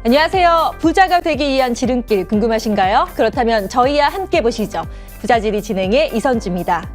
안녕하세요. 부자가 되기 위한 지름길 궁금하신가요? 그렇다면 저희와 함께 보시죠. 부자지리 진행의 이선주입니다.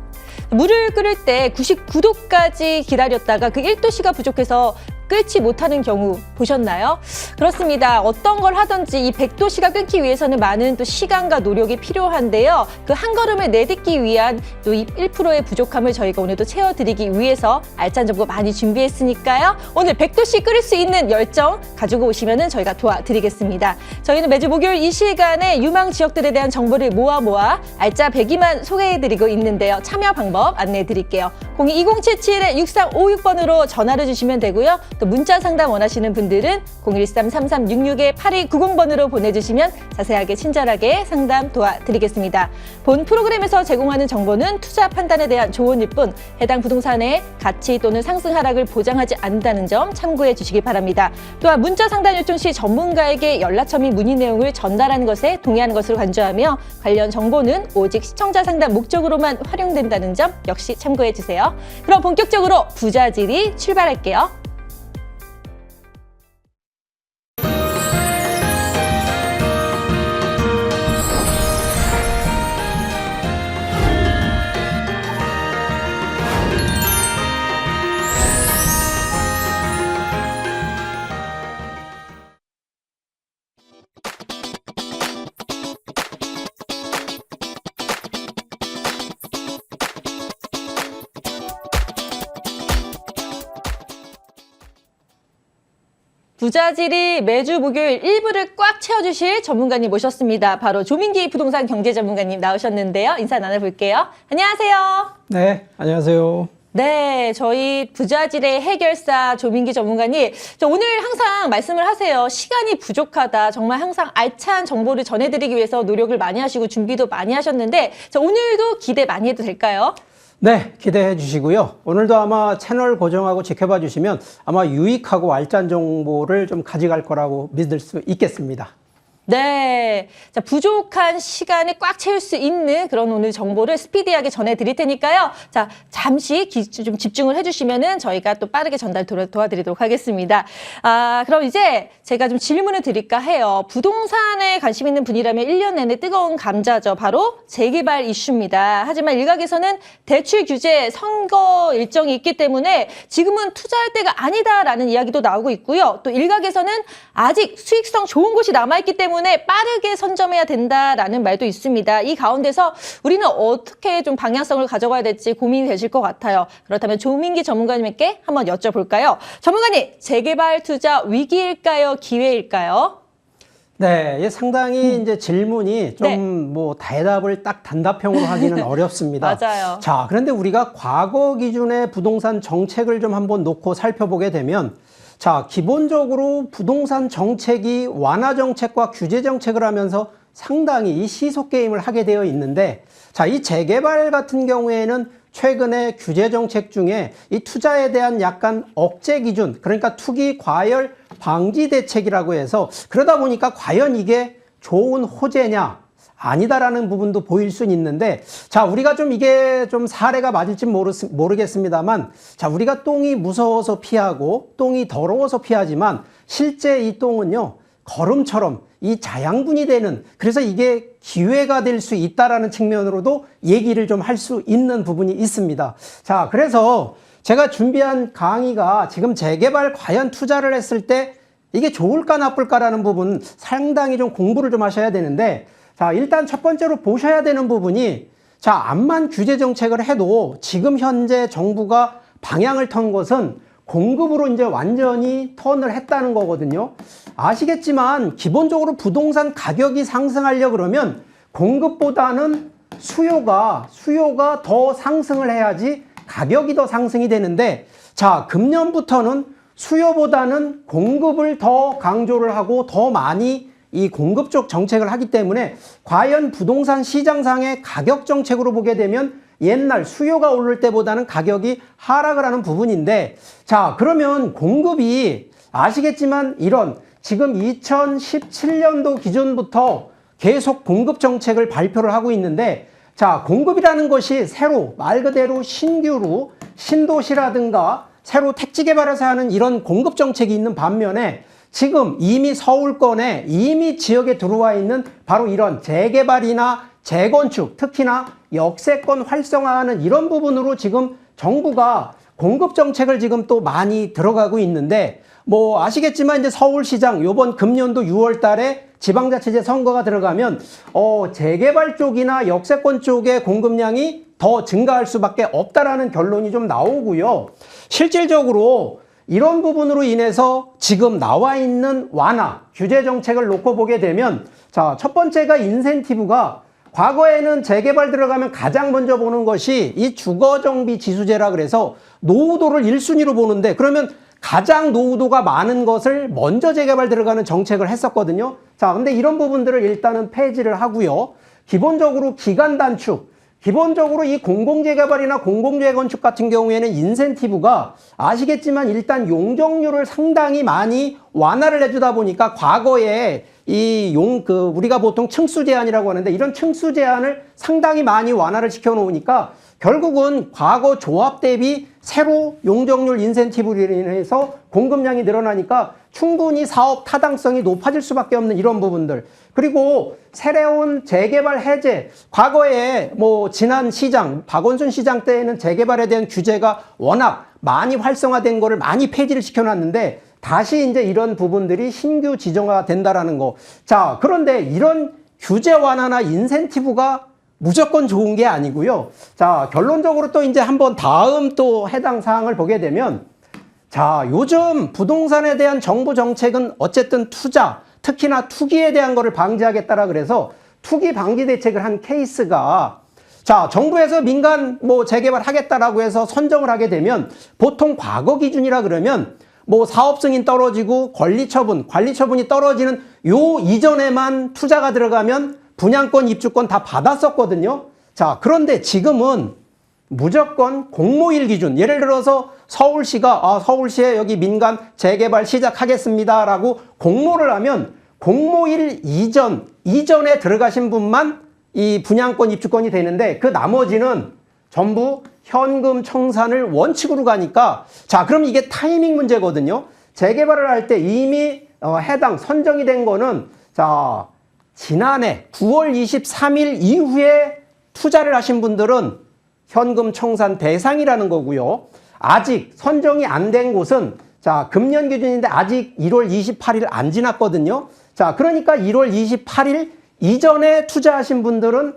물을 끓일 때 99도까지 기다렸다가 그 1도씨가 부족해서 끓지 못하는 경우 보셨나요? 그렇습니다. 어떤 걸 하든지 이 100도씨가 끓기 위해서는 많은 또 시간과 노력이 필요한데요. 그 한 걸음을 내딛기 위한 또 이 1%의 부족함을 저희가 오늘도 채워드리기 위해서 알찬 정보 많이 준비했으니까요. 오늘 100도씨 끓일 수 있는 열정 가지고 오시면 저희가 도와드리겠습니다. 저희는 매주 목요일 이 시간에 유망 지역들에 대한 정보를 모아 알짜 100위만 소개해드리고 있는데요. 참여 방법 안내해드릴게요. 02-2077-6356번으로 전화를 주시면 되고요. 또 문자 상담 원하시는 분들은 013-3366-8290번으로 보내주시면 자세하게 친절하게 상담 도와드리겠습니다. 본 프로그램에서 제공하는 정보는 투자 판단에 대한 조언일 뿐 해당 부동산의 가치 또는 상승 하락을 보장하지 않는다는 점 참고해 주시기 바랍니다. 또한 문자 상담 요청 시 전문가에게 연락처 및 문의 내용을 전달하는 것에 동의하는 것으로 간주하며 관련 정보는 오직 시청자 상담 목적으로만 활용된다는 점 역시 참고해 주세요. 그럼 본격적으로 부자지리 출발할게요. 부자지리 매주 목요일 1부를 꽉 채워주실 전문가님 모셨습니다. 바로 조민기 부동산 경제 전문가님 나오셨는데요. 인사 나눠볼게요. 안녕하세요. 네, 안녕하세요. 네, 저희 부자지리 해결사 조민기 전문가님. 오늘 항상 말씀을 하세요. 시간이 부족하다. 정말 항상 알찬 정보를 전해드리기 위해서 노력을 많이 하시고 준비도 많이 하셨는데 오늘도 기대 많이 해도 될까요? 네, 기대해 주시고요. 오늘도 아마 채널 고정하고 지켜봐 주시면 아마 유익하고 알찬 정보를 좀 가져갈 거라고 믿을 수 있겠습니다. 네. 자, 부족한 시간을 꽉 채울 수 있는 그런 오늘 정보를 스피디하게 전해드릴 테니까요. 자, 잠시 좀 집중을 해주시면은 저희가 또 빠르게 전달 도와드리도록 하겠습니다. 그럼 이제 제가 좀 질문을 드릴까 해요. 부동산에 관심 있는 분이라면 1년 내내 뜨거운 감자죠. 바로 재개발 이슈입니다. 하지만 일각에서는 대출 규제, 선거 일정이 있기 때문에 지금은 투자할 때가 아니다라는 이야기도 나오고 있고요. 또 일각에서는 아직 수익성 좋은 곳이 남아있기 때문에 빠르게 선점해야 된다라는 말도 있습니다. 이 가운데서 우리는 어떻게 좀 방향성을 가져가야 될지 고민이 되실 것 같아요. 그렇다면 조민기 전문가님께 한번 여쭤볼까요? 전문가님, 재개발 투자 위기일까요? 기회일까요? 네, 상당히 이제 질문이 좀 뭐 대답을 딱 단답형으로 하기는 어렵습니다. 맞아요. 자, 그런데 우리가 과거 기준의 부동산 정책을 좀 한번 놓고 살펴보게 되면 자, 기본적으로 부동산 정책이 완화 정책과 규제 정책을 하면서 상당히 이 시속 게임을 하게 되어 있는데 자, 이 재개발 같은 경우에는 최근에 규제 정책 중에 이 투자에 대한 약간 억제 기준, 그러니까 투기 과열 방지 대책이라고 해서 그러다 보니까 과연 이게 좋은 호재냐? 아니다라는 부분도 보일 수는 있는데 자, 우리가 좀 이게 좀 사례가 맞을지 모르겠습니다만 자, 우리가 똥이 무서워서 피하고 똥이 더러워서 피하지만 실제 이 똥은요 거름처럼 이 자양분이 되는, 그래서 이게 기회가 될 수 있다라는 측면으로도 얘기를 좀 할 수 있는 부분이 있습니다. 자, 그래서 제가 준비한 강의가 지금 재개발 과연 투자를 했을 때 이게 좋을까 나쁠까라는 부분 상당히 좀 공부를 좀 하셔야 되는데 자, 일단 첫 번째로 보셔야 되는 부분이 자, 암만 규제 정책을 해도 지금 현재 정부가 방향을 턴 것은 공급으로 이제 완전히 턴을 했다는 거거든요. 아시겠지만 기본적으로 부동산 가격이 상승하려 그러면 공급보다는 수요가 더 상승을 해야지 가격이 더 상승이 되는데 자, 금년부터는 수요보다는 공급을 더 강조를 하고 더 많이 이 공급 쪽 정책을 하기 때문에 과연 부동산 시장상의 가격 정책으로 보게 되면 옛날 수요가 오를 때보다는 가격이 하락을 하는 부분인데 자, 그러면 공급이 아시겠지만 이런 지금 2017년도 기준부터 계속 공급 정책을 발표를 하고 있는데 자, 공급이라는 것이 새로 말 그대로 신규로 신도시라든가 새로 택지 개발해서 하는 이런 공급 정책이 있는 반면에 지금 이미 서울권에 이미 지역에 들어와 있는 바로 이런 재개발이나 재건축, 특히나 역세권 활성화하는 이런 부분으로 지금 정부가 공급 정책을 지금 또 많이 들어가고 있는데, 뭐 아시겠지만 이제 서울시장 요번 금년도 6월 달에 지방자치제 선거가 들어가면 재개발 쪽이나 역세권 쪽의 공급량이 더 증가할 수밖에 없다라는 결론이 좀 나오고요. 실질적으로 이런 부분으로 인해서 지금 나와 있는 완화, 규제 정책을 놓고 보게 되면, 자, 첫 번째가 인센티브가, 과거에는 재개발 들어가면 가장 먼저 보는 것이 이 주거정비 지수제라 그래서 노후도를 1순위로 보는데, 그러면 가장 노후도가 많은 것을 먼저 재개발 들어가는 정책을 했었거든요. 자, 근데 이런 부분들을 일단은 폐지를 하고요. 기본적으로 기간 단축, 기본적으로 이 공공재개발이나 공공재건축 같은 경우에는 인센티브가 아시겠지만 일단 용적률을 상당히 많이 완화를 해주다 보니까 과거에 우리가 보통 층수 제한이라고 하는데 이런 층수 제한을 상당히 많이 완화를 시켜 놓으니까 결국은 과거 조합 대비 새로 용적률 인센티브로 인해서 공급량이 늘어나니까 충분히 사업 타당성이 높아질 수밖에 없는 이런 부분들. 그리고 새로운 재개발 해제, 과거에 뭐 지난 시장, 박원순 시장 때에는 재개발에 대한 규제가 워낙 많이 활성화된 거를 많이 폐지를 시켜놨는데 다시 이제 이런 부분들이 신규 지정화가 된다라는 거. 자, 그런데 이런 규제 완화나 인센티브가 무조건 좋은 게 아니고요. 자, 결론적으로 또 이제 한번 다음 또 해당 사항을 보게 되면, 자, 요즘 부동산에 대한 정부 정책은 어쨌든 투자, 특히나 투기에 대한 거를 방지하겠다라 그래서 투기 방지 대책을 한 케이스가, 자, 정부에서 민간 뭐 재개발 하겠다라고 해서 선정을 하게 되면 보통 과거 기준이라 그러면 뭐 사업 승인 떨어지고 관리 처분이 떨어지는 요 이전에만 투자가 들어가면 분양권, 입주권 다 받았었거든요. 자, 그런데 지금은 무조건 공모일 기준, 예를 들어서 서울시가 서울시에 여기 민간 재개발 시작하겠습니다라고 공모를 하면 공모일 이전에 들어가신 분만 이 분양권, 입주권이 되는데 그 나머지는 전부 현금 청산을 원칙으로 가니까, 자, 그럼 이게 타이밍 문제거든요. 재개발을 할 때 이미 해당 선정이 된 거는, 자, 지난해 9월 23일 이후에 투자를 하신 분들은 현금 청산 대상이라는 거고요. 아직 선정이 안 된 곳은, 자, 금년 기준인데 아직 1월 28일 안 지났거든요. 자, 그러니까 1월 28일 이전에 투자하신 분들은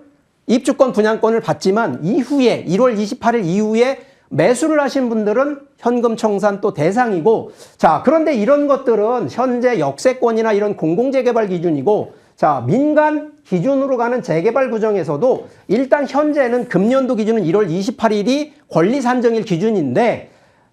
입주권, 분양권을 받지만 이후에 1월 28일 이후에 매수를 하신 분들은 현금 청산 또 대상이고, 자, 그런데 이런 것들은 현재 역세권이나 이런 공공재개발 기준이고, 자, 민간 기준으로 가는 재개발 구정에서도 일단 현재는 금년도 기준은 1월 28일이 권리산정일 기준인데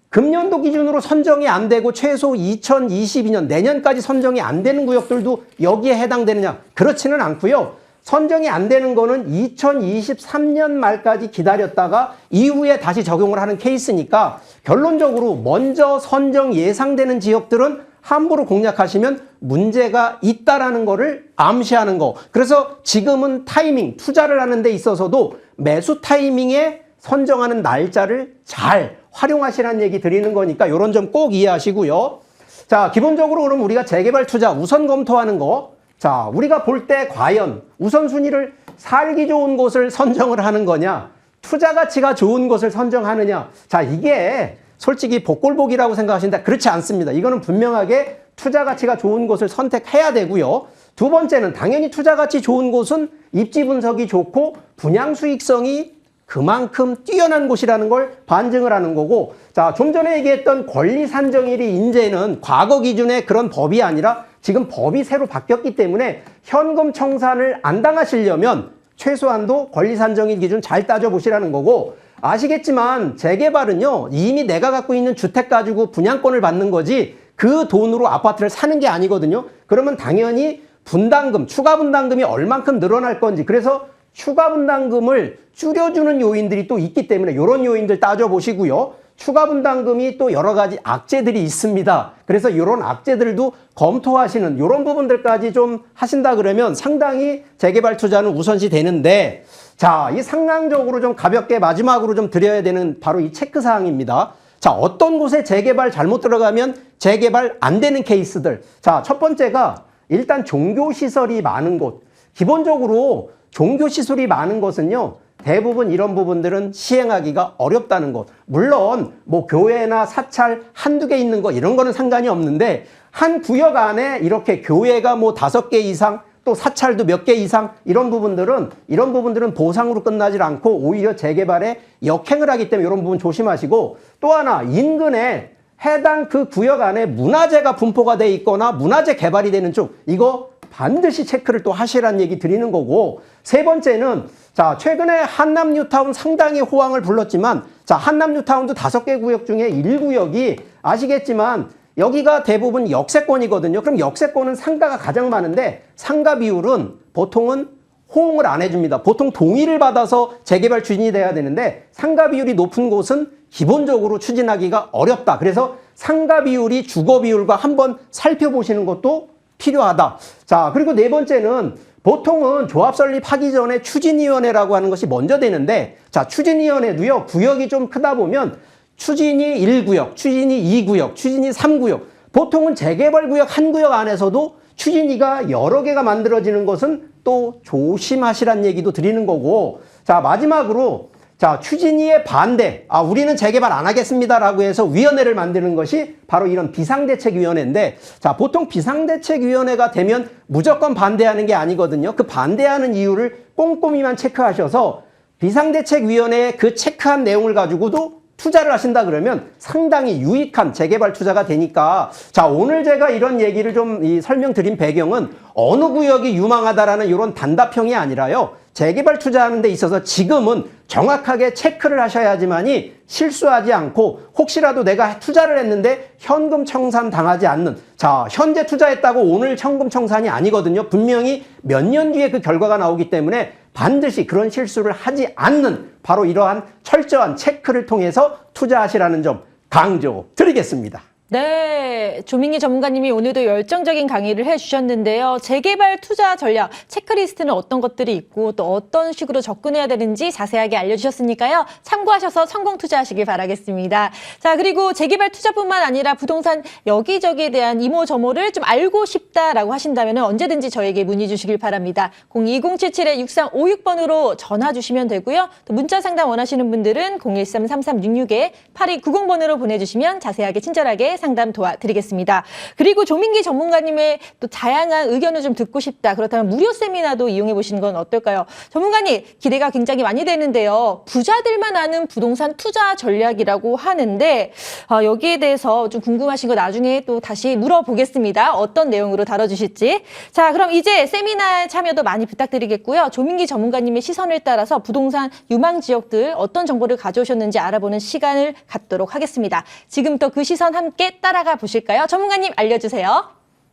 금년도 기준으로 선정이 안 되고 최소 2022년 내년까지 선정이 안 되는 구역들도 여기에 해당되느냐? 그렇지는 않고요. 선정이 안 되는 거는 2023년 말까지 기다렸다가 이후에 다시 적용을 하는 케이스니까 결론적으로 먼저 선정 예상되는 지역들은 함부로 공략하시면 문제가 있다라는 거를 암시하는 거. 그래서 지금은 타이밍, 투자를 하는 데 있어서도 매수 타이밍에 선정하는 날짜를 잘 활용하시라는 얘기 드리는 거니까 이런 점 꼭 이해하시고요. 자, 기본적으로 그럼 우리가 재개발 투자 우선 검토하는 거. 자, 우리가 볼 때 과연 우선순위를 살기 좋은 곳을 선정을 하는 거냐, 투자 가치가 좋은 곳을 선정하느냐. 자, 이게 솔직히 복골복이라고 생각하신다. 그렇지 않습니다. 이거는 분명하게 투자 가치가 좋은 곳을 선택해야 되고요. 두 번째는 당연히 투자 가치 좋은 곳은 입지 분석이 좋고 분양 수익성이 그만큼 뛰어난 곳이라는 걸 반증을 하는 거고, 자, 좀 전에 얘기했던 권리 산정일이 이제는 과거 기준의 그런 법이 아니라 지금 법이 새로 바뀌었기 때문에 현금 청산을 안 당하시려면 최소한도 권리 산정일 기준 잘 따져보시라는 거고, 아시겠지만 재개발은요, 이미 내가 갖고 있는 주택 가지고 분양권을 받는 거지 그 돈으로 아파트를 사는 게 아니거든요. 그러면 당연히 분담금, 추가 분담금이 얼만큼 늘어날 건지, 그래서 추가 분담금을 줄여주는 요인들이 또 있기 때문에 이런 요인들 따져보시고요. 추가 분담금이 또 여러 가지 악재들이 있습니다. 그래서 이런 악재들도 검토하시는 이런 부분들까지 좀 하신다 그러면 상당히 재개발 투자는 우선시 되는데, 자, 이 상황적으로 좀 가볍게 마지막으로 좀 드려야 되는 바로 이 체크사항입니다. 자, 어떤 곳에 재개발 잘못 들어가면 재개발 안 되는 케이스들. 자, 첫 번째가 일단 종교시설이 많은 곳. 기본적으로 종교시설이 많은 곳은요, 대부분 이런 부분들은 시행하기가 어렵다는 것. 물론 뭐 교회나 사찰 한두 개 있는 거 이런 거는 상관이 없는데, 한 구역 안에 이렇게 교회가 뭐 5개 이상, 또 사찰도 몇 개 이상, 이런 부분들은 보상으로 끝나질 않고 오히려 재개발에 역행을 하기 때문에 이런 부분 조심하시고, 또 하나 인근에 해당 그 구역 안에 문화재가 분포가 돼 있거나 문화재 개발이 되는 쪽, 이거 반드시 체크를 또 하시라는 얘기 드리는 거고, 세 번째는 자, 최근에 한남 뉴타운 상당히 호황을 불렀지만, 자, 한남 뉴타운도 5개 구역 중에 1구역이 아시겠지만 여기가 대부분 역세권이거든요. 그럼 역세권은 상가가 가장 많은데 상가 비율은 보통은 호응을 안 해줍니다. 보통 동의를 받아서 재개발 추진이 돼야 되는데 상가 비율이 높은 곳은 기본적으로 추진하기가 어렵다. 그래서 상가 비율이 주거 비율과 한번 살펴보시는 것도 필요하다. 자, 그리고 네 번째는 보통은 조합 설립하기 전에 추진위원회라고 하는 것이 먼저 되는데, 자, 추진위원회도요, 구역이 좀 크다 보면 추진위 1구역, 추진위 2구역, 추진위 3구역, 보통은 재개발 구역 한 구역 안에서도 추진위가 여러 개가 만들어지는 것은 또 조심하시란 얘기도 드리는 거고, 자, 마지막으로 자, 추진위의 반대, 우리는 재개발 안 하겠습니다라고 해서 위원회를 만드는 것이 바로 이런 비상대책위원회인데, 자, 보통 비상대책위원회가 되면 무조건 반대하는 게 아니거든요. 그 반대하는 이유를 꼼꼼히만 체크하셔서 비상대책위원회의 그 체크한 내용을 가지고도 투자를 하신다 그러면 상당히 유익한 재개발 투자가 되니까, 자, 오늘 제가 이런 얘기를 좀 설명드린 배경은 어느 구역이 유망하다라는 이런 단답형이 아니라요, 재개발 투자하는 데 있어서 지금은 정확하게 체크를 하셔야지만이 실수하지 않고, 혹시라도 내가 투자를 했는데 현금 청산 당하지 않는, 자, 현재 투자했다고 오늘 현금 청산이 아니거든요. 분명히 몇 년 뒤에 그 결과가 나오기 때문에 반드시 그런 실수를 하지 않는 바로 이러한 철저한 체크를 통해서 투자하시라는 점 강조드리겠습니다. 네, 조민기 전문가님이 오늘도 열정적인 강의를 해주셨는데요. 재개발 투자 전략, 체크리스트는 어떤 것들이 있고 또 어떤 식으로 접근해야 되는지 자세하게 알려주셨으니까요. 참고하셔서 성공 투자하시길 바라겠습니다. 자, 그리고 재개발 투자뿐만 아니라 부동산 여기저기에 대한 이모저모를 좀 알고 싶다라고 하신다면 언제든지 저에게 문의 주시길 바랍니다. 02077-6356번으로 전화 주시면 되고요. 또 문자 상담 원하시는 분들은 013-3366-8290번으로 보내주시면 자세하게 친절하게 상담 도와드리겠습니다. 그리고 조민기 전문가님의 또 다양한 의견을 좀 듣고 싶다. 그렇다면 무료 세미나도 이용해 보시는 건 어떨까요? 전문가님, 기대가 굉장히 많이 되는데요. 부자들만 아는 부동산 투자 전략이라고 하는데 여기에 대해서 좀 궁금하신 거 나중에 또 다시 물어보겠습니다. 어떤 내용으로 다뤄주실지. 자, 그럼 이제 세미나 참여도 많이 부탁드리겠고요. 조민기 전문가님의 시선을 따라서 부동산 유망 지역들 어떤 정보를 가져오셨는지 알아보는 시간을 갖도록 하겠습니다. 지금부터 그 시선 함께 따라가 보실까요? 전문가님 알려주세요.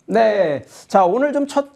네. 자, 오늘 좀 첫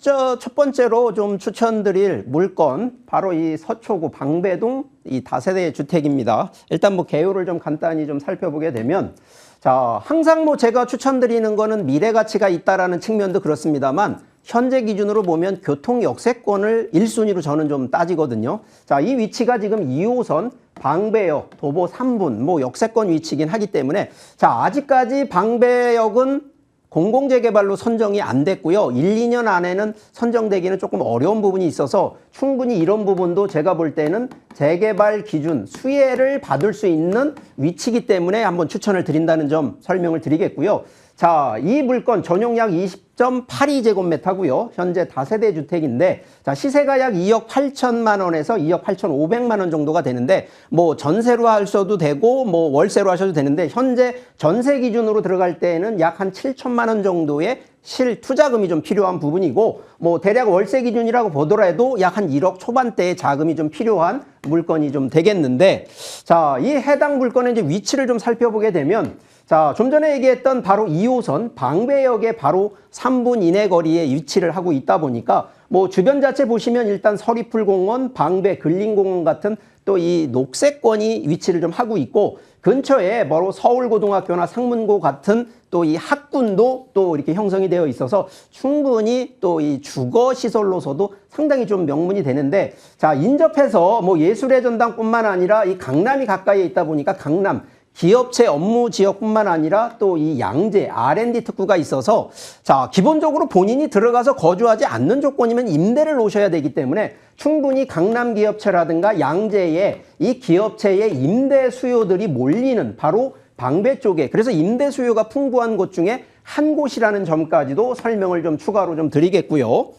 번째로 좀 추천드릴 물건, 바로 이 서초구 방배동 이 다세대 주택입니다. 일단 뭐 개요를 좀 간단히 좀 살펴보게 되면, 자, 항상 뭐 제가 추천드리는 거는 미래 가치가 있다라는 측면도 그렇습니다만, 현재 기준으로 보면 교통 역세권을 1순위로 저는 좀 따지거든요. 자, 이 위치가 지금 2호선 방배역, 도보 3분, 뭐 역세권 위치긴 하기 때문에, 자, 아직까지 방배역은 공공재개발로 선정이 안 됐고요. 1, 2년 안에는 선정되기는 조금 어려운 부분이 있어서 충분히 이런 부분도 제가 볼 때는 재개발 기준 수혜를 받을 수 있는 위치이기 때문에 한번 추천을 드린다는 점 설명을 드리겠고요. 자, 이 물건 전용 약 20.82제곱미터고요. 현재 다세대 주택인데, 자, 시세가 약 2억 8천만 원에서 2억 8,500만 원 정도가 되는데, 뭐 전세로 하셔도 되고 뭐 월세로 하셔도 되는데, 현재 전세 기준으로 들어갈 때에는 약 한 7천만 원 정도의 실투자금이 좀 필요한 부분이고, 뭐 대략 월세 기준이라고 보더라도 약 한 1억 초반대의 자금이 좀 필요한 물건이 좀 되겠는데, 자, 이 해당 물건의 이제 위치를 좀 살펴보게 되면, 자, 좀 전에 얘기했던 바로 2호선 방배역의 바로 3분 이내 거리에 위치를 하고 있다 보니까, 뭐 주변 자체 보시면 일단 서리풀공원, 방배 근린공원 같은 또 이 녹색권이 위치를 좀 하고 있고, 근처에 바로 서울고등학교나 상문고 같은 또 이 학군도 또 이렇게 형성이 되어 있어서 충분히 또 이 주거시설로서도 상당히 좀 명문이 되는데, 자, 인접해서 뭐 예술의 전당뿐만 아니라 이 강남이 가까이에 있다 보니까 강남, 기업체 업무 지역뿐만 아니라 또 이 양재 R&D 특구가 있어서 자, 기본적으로 본인이 들어가서 거주하지 않는 조건이면 임대를 놓으셔야 되기 때문에 충분히 강남 기업체라든가 양재의 이 기업체의 임대 수요들이 몰리는 바로 방배 쪽에, 그래서 임대 수요가 풍부한 곳 중에 한 곳이라는 점까지도 설명을 좀 추가로 좀 드리겠고요.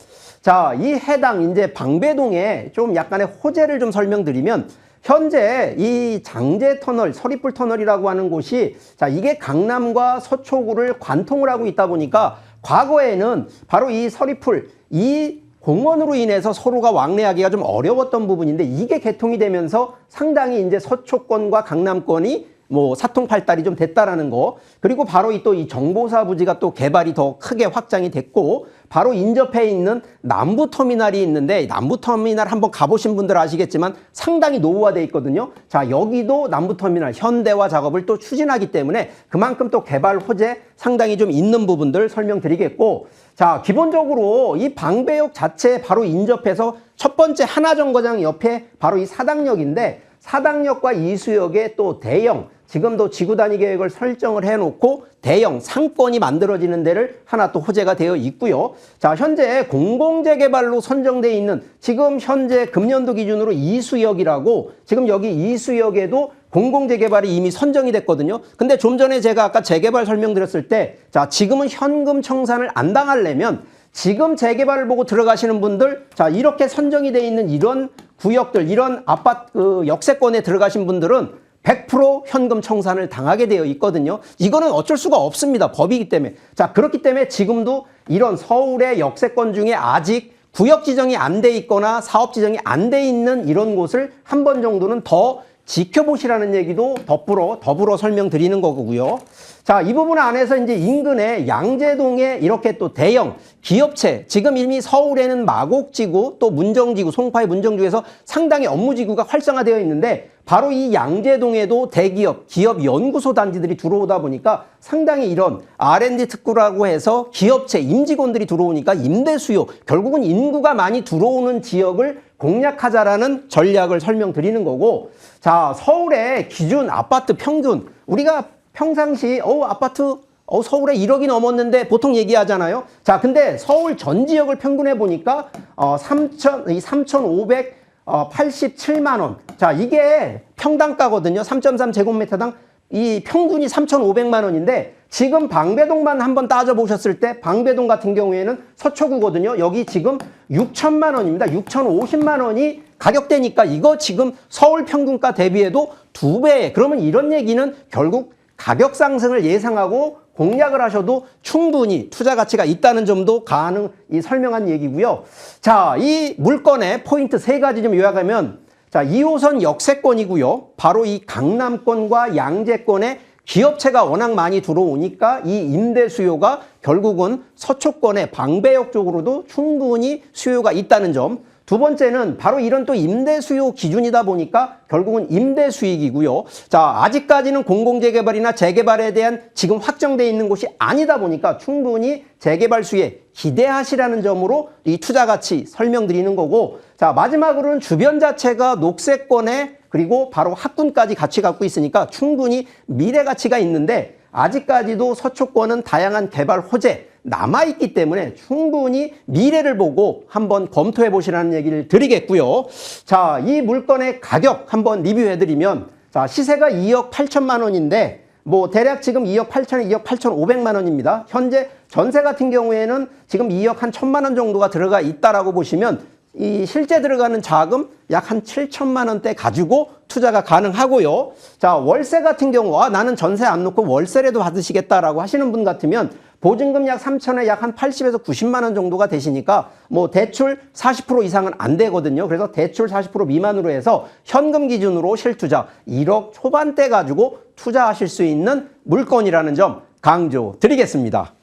자, 이 해당 이제 방배동에 좀 약간의 호재를 좀 설명드리면 현재 이 장제 터널, 서리풀 터널이라고 하는 곳이 자, 이게 강남과 서초구를 관통을 하고 있다 보니까 과거에는 바로 이 서리풀, 이 공원으로 인해서 서로가 왕래하기가 좀 어려웠던 부분인데 이게 개통이 되면서 상당히 이제 서초권과 강남권이 뭐 사통팔달이 좀 됐다라는 거, 그리고 바로 또 이 정보사 부지가 또 개발이 더 크게 확장이 됐고 바로 인접해 있는 남부터미널이 있는데 남부터미널 한번 가보신 분들 아시겠지만 상당히 노후화돼 있거든요. 자, 여기도 남부터미널 현대화 작업을 또 추진하기 때문에 그만큼 또 개발 호재 상당히 좀 있는 부분들 설명드리겠고, 자, 기본적으로 이 방배역 자체에 바로 인접해서 첫 번째 하나정거장 옆에 바로 이 사당역인데 사당역과 이수역에 또 대형, 지금도 지구단위 계획을 설정을 해놓고 대형 상권이 만들어지는 데를 하나 또 호재가 되어 있고요. 자, 현재 공공재개발로 선정되어 있는 지금 현재 금년도 기준으로 이수역이라고 지금 여기 이수역에도 공공재개발이 이미 선정이 됐거든요. 근데 좀 전에 제가 아까 재개발 설명드렸을 때 자, 지금은 현금 청산을 안 당하려면 지금 재개발을 보고 들어가시는 분들, 자, 이렇게 선정이 되어 있는 이런 구역들, 이런 아파트 역세권에 들어가신 분들은 100% 현금 청산을 당하게 되어 있거든요. 이거는 어쩔 수가 없습니다. 법이기 때문에. 자, 그렇기 때문에 지금도 이런 서울의 역세권 중에 아직 구역 지정이 안 돼 있거나 사업 지정이 안 돼 있는 이런 곳을 한 번 정도는 더 지켜보시라는 얘기도 더불어 설명드리는 거고요. 자, 이 부분 안에서 이제 인근에 양재동에 이렇게 또 대형 기업체, 지금 이미 서울에는 마곡지구 또 문정지구, 송파의 문정지구에서 상당히 업무지구가 활성화되어 있는데 바로 이 양재동에도 대기업, 기업 연구소 단지들이 들어오다 보니까 상당히 이런 R&D 특구라고 해서 기업체, 임직원들이 들어오니까 임대 수요, 결국은 인구가 많이 들어오는 지역을 공략하자라는 전략을 설명드리는 거고, 자, 서울의 기준 아파트 평균, 우리가 평상시 아파트 서울에 1억이 넘었는데 보통 얘기하잖아요. 자, 근데 서울 전 지역을 평균해 보니까 3,587만 원. 자, 이게 평당가거든요. 3.3 제곱미터당 이 평균이 3,500만 원인데 지금 방배동만 한번 따져보셨을 때 방배동 같은 경우에는 서초구거든요. 여기 지금 6천만 원입니다. 6,050만 원이 가격대니까 이거 지금 서울 평균가 대비해도 2배. 그러면 이런 얘기는 결국 가격 상승을 예상하고 공략을 하셔도 충분히 투자 가치가 있다는 점도 설명한 얘기고요. 자, 이 물건의 포인트 3가지 좀 요약하면, 자, 2호선 역세권이고요. 바로 이 강남권과 양재권에 기업체가 워낙 많이 들어오니까 이 임대 수요가 결국은 서초권의 방배역 쪽으로도 충분히 수요가 있다는 점. 두 번째는 바로 이런 또 임대 수요 기준이다 보니까 결국은 임대 수익이고요. 자, 아직까지는 공공재개발이나 재개발에 대한 지금 확정되어 있는 곳이 아니다 보니까 충분히 재개발 수에 기대하시라는 점으로 이 투자 가치 설명드리는 거고, 자, 마지막으로는 주변 자체가 녹색권에 그리고 바로 학군까지 같이 갖고 있으니까 충분히 미래 가치가 있는데 아직까지도 서초권은 다양한 개발 호재 남아있기 때문에 충분히 미래를 보고 한번 검토해 보시라는 얘기를 드리겠고요. 자, 이 물건의 가격 한번 리뷰해드리면, 자, 시세가 2억 8천만 원인데 뭐 대략 지금 2억 8천에 2억 8,500만 원입니다. 현재 전세 같은 경우에는 지금 2억 한 1,000만 원 정도가 들어가 있다라고 보시면 이 실제 들어가는 자금 약 한 7천만 원대 가지고 투자가 가능하고요. 자, 월세 같은 경우 나는 전세 안 놓고 월세라도 받으시겠다라고 하시는 분 같으면 보증금 약 3천에 약 한 80에서 90만 원 정도가 되시니까 뭐 대출 40% 이상은 안 되거든요. 그래서 대출 40% 미만으로 해서 현금 기준으로 실투자 1억 초반대 가지고 투자하실 수 있는 물건이라는 점 강조드리겠습니다.